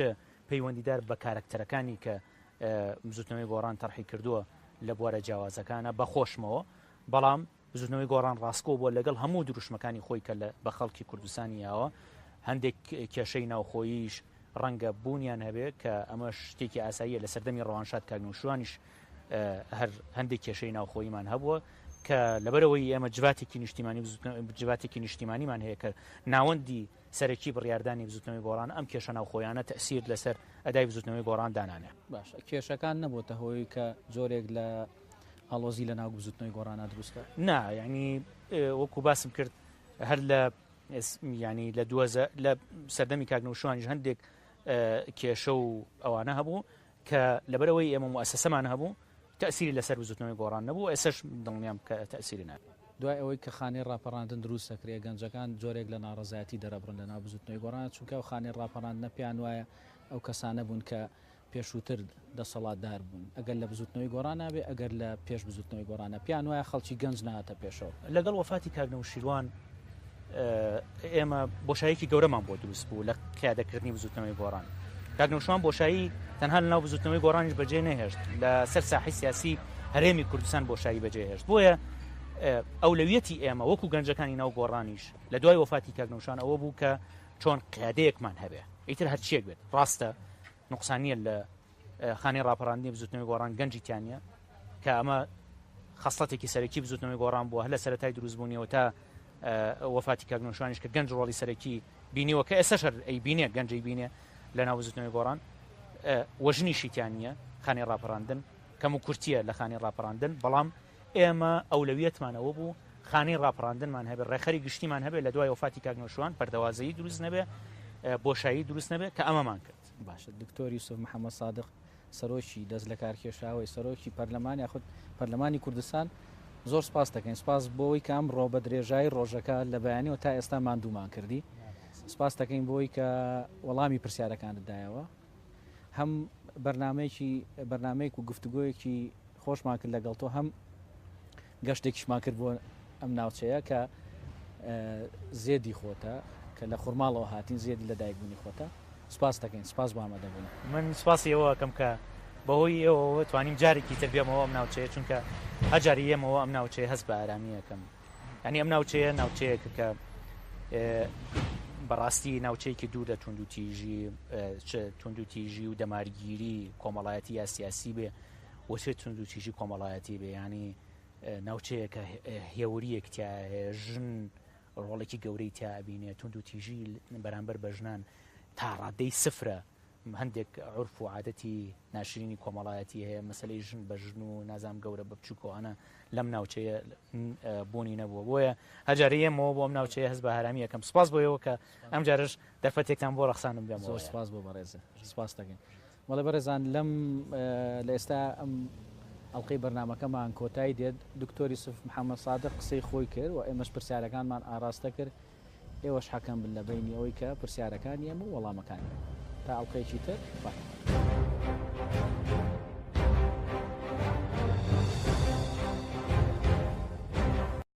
پەیوەندیدار بە کارکتەرەکانی کە بزوتنەوەی گۆڕان تەرحی کردووە لە بوارە جیاوازەکانە بەخۆشمەوە بەڵام بزوتنەوەی گۆڕان ڕاستگۆ بووە لەگەڵ هەموو دروشمەکانی خۆی کە بە خەڵکی کوردستانی یاوە هەندێک کێشەی ناوخۆییش ڕەنگە بوونیان هەبێت کە ئەمە شتێکی ئاساییە لە سەردەمی ڕەوانشاد کاگنووشوانیش هەر هەندێک کێشەی ناوخۆییمان هەبووە کە لەبەرەوەی ئێمە جواتێکی نیشتیمانیمان هەیە کە ناوەندی سەرەکی بڕیاردانی بزوتنەوەی گۆڕان ئەم کێشە ناوخۆیانە تەسیر لەسەر ئەدای بزوتنەوەی گۆڕان دانانێ باش کێشەکان نەبووتە هۆی کە زۆرێک لە هەڵۆزی لە ناو بزوتنەوەی گۆڕانە دروستکە نا یعنی وەکو باسم کرد هەر لە ینی لە سەردەمی کاگنووشوانیش هەندێک کێشە و ئەوانە هەبوو کە لەبەرەوەی ئێمە موسسەمان هەبوو تأسیری لەسەر بزوتنەوەی گۆڕان نەبوو ئێسش دڵنیام کە تأسیری نابێت دوای ئەوەی کە خانەی ڕاپەڕاندن دروست دەکرێت گەنجەکان جۆرێک لە ناڕەزایەتی دەرەبڕن لە ناو بزوتنەوەی گۆڕان چونکە ئەو خانەی ڕاپەڕاندنە پێیان وایە ئەو کەسانە بوون کە پێشووتر دەسەڵاتدار بوون ئەگەر لە بزوتنەوەی گۆڕان نابێ ئەگەر لە پێش بزوتنەوەی گۆڕانە پیان وایە خەڵکی گەنج نهاتە پێشەوە لەگەڵ وەفاتی کاگنەوشیروان ئێمە بۆشاییکی گەورەمان بۆ دروست بوو لە قیادەکردنی بزوتنەوەی گۆڕان کاگنەوشیروان بۆشایی تەنها لە ناو بزوتنەوەی گۆڕانیش بەجێ نەهێشت لە سەر ساحی سیاسی هەرێمی کوردستان بۆشایی بەجێ هێشت بۆیە ئەولەویەتی ئێمە وەکو گەنجەکانی ناو گۆڕانیش لە دوای وەفاتی کاگنەوشان ئەوە بوو کە چۆن قیادەیەکمان هەبێ ئیتر هەرچیەک بێت ڕاستە نوقسانیە لە خانەی ڕاپەڕاندنی بزوتنەوەی گۆڕان گەنجیتیانە کە ئەمە خەسڵەتێکی سەرەکی بزوتنەوەی گۆڕان بووە هەر لە سەرەتای دروستبوونیەوە تا وەفاتی کاگنەوشانیش کە گەنج ڕۆڵی سەرەکی بینیوە کە ئێستا شەر ئەی بینێ گەنجەی بینێ لە ناو بزوتنەوەی گۆڕان وەژنیشیتیانە خانەی ڕاپەڕاندن کەم و کورتیە لە خانەی ڕاپەڕاندن بەڵام ئێمە ئەولەویەتمانەوە بوو خانەی ڕاپەڕاندنمان هەبێت ڕێخەری گشتیمان هەبێت لە دوای وەفاتی کاگنەوشوان پەردەوازەیی دروست نەبێ بۆشایی دروست نەبێت کە ئەمەمان کرد باشە دکتۆر یوسف محەممەد سادق سەرۆکی دەست لە کارکێشاوی سەرۆکی پەرلەمان یاخود پەرلەمانی کوردستان زۆر سپاس دەکەین سپاس بۆی کە ئەم ڕۆ بە درێژایی ڕۆژەکە لە بەیانیەوە تا ئێستا ماندوومان کردی سپاس دەکەین بۆی کە وەڵامی پرسیارەکانتدایەوە هەم بەرنامەیەک و گفتوگۆیەکی خۆشمان کرد لەگەڵ تۆ هەم گەشتێکیشمان کرد بۆ ئەم ناوچەیە کە زێدی خۆتە کە لە خورماڵەوە هاتین زێدی لە دایکبوونی خۆتە سپاس دەکەین سپاس بۆ ئامادەبوون من سپاسی ئەوە کەم کە بەهۆی ئێوە توانیم جارێکی تر بێمەوە ئەم ناوچەیە چونکە هەجاری ئێمەوە ئەم ناوچەیە هەست بە ئارامیەکەم ینی ئەم ناوچەیەکە کە بەڕاستی ناوچەیەکی دوور لە توندوتیژی و دەمارگیری کۆمەڵایەتی یا سیاسی بێ وەچێت توندوتیژی کۆمەڵایەتی بێ ینی ناوچەیەکە هێوریەکتیا ژن ڕۆڵێکی گەورەی تیابینێت توندوتیژی بەرامبەر بە ژنان تا ڕادەی سفرە هەندێک عرف و عادەتی ناشرینی کۆمەڵایەتی هەیە مەسلەی ژن بە ژن و نازام گەورە بە بچووکەوانە لەم ناوچەیە بوونی نەبووە بۆیە هەجارە ئێمەوە بۆ ئەم ناوچەیە هەست بە هەرامی یەکەم سپاس بۆیەوە کە ئەم جارش دەرفەتێکتان بۆ ڕەخسانم بێم زۆر سپاس بۆ بەڕێزە سپاس دەکەین وەڵێ بەڕێزان لەم لە ئێستا ئەم ئەڵلقەی بەرنمەکەمان کۆتایی دێت دکتۆری یوسف محەممەد سادق قسەی خۆی کرد و ئێمەش پرسیارەکانمان ئاراستە کرد ئێوەش حەکەم بن لە بینی ئەوەی کە پرسیارەکانی ئێمە و وەڵامەکانی تا ئەڵلقەیەکی تر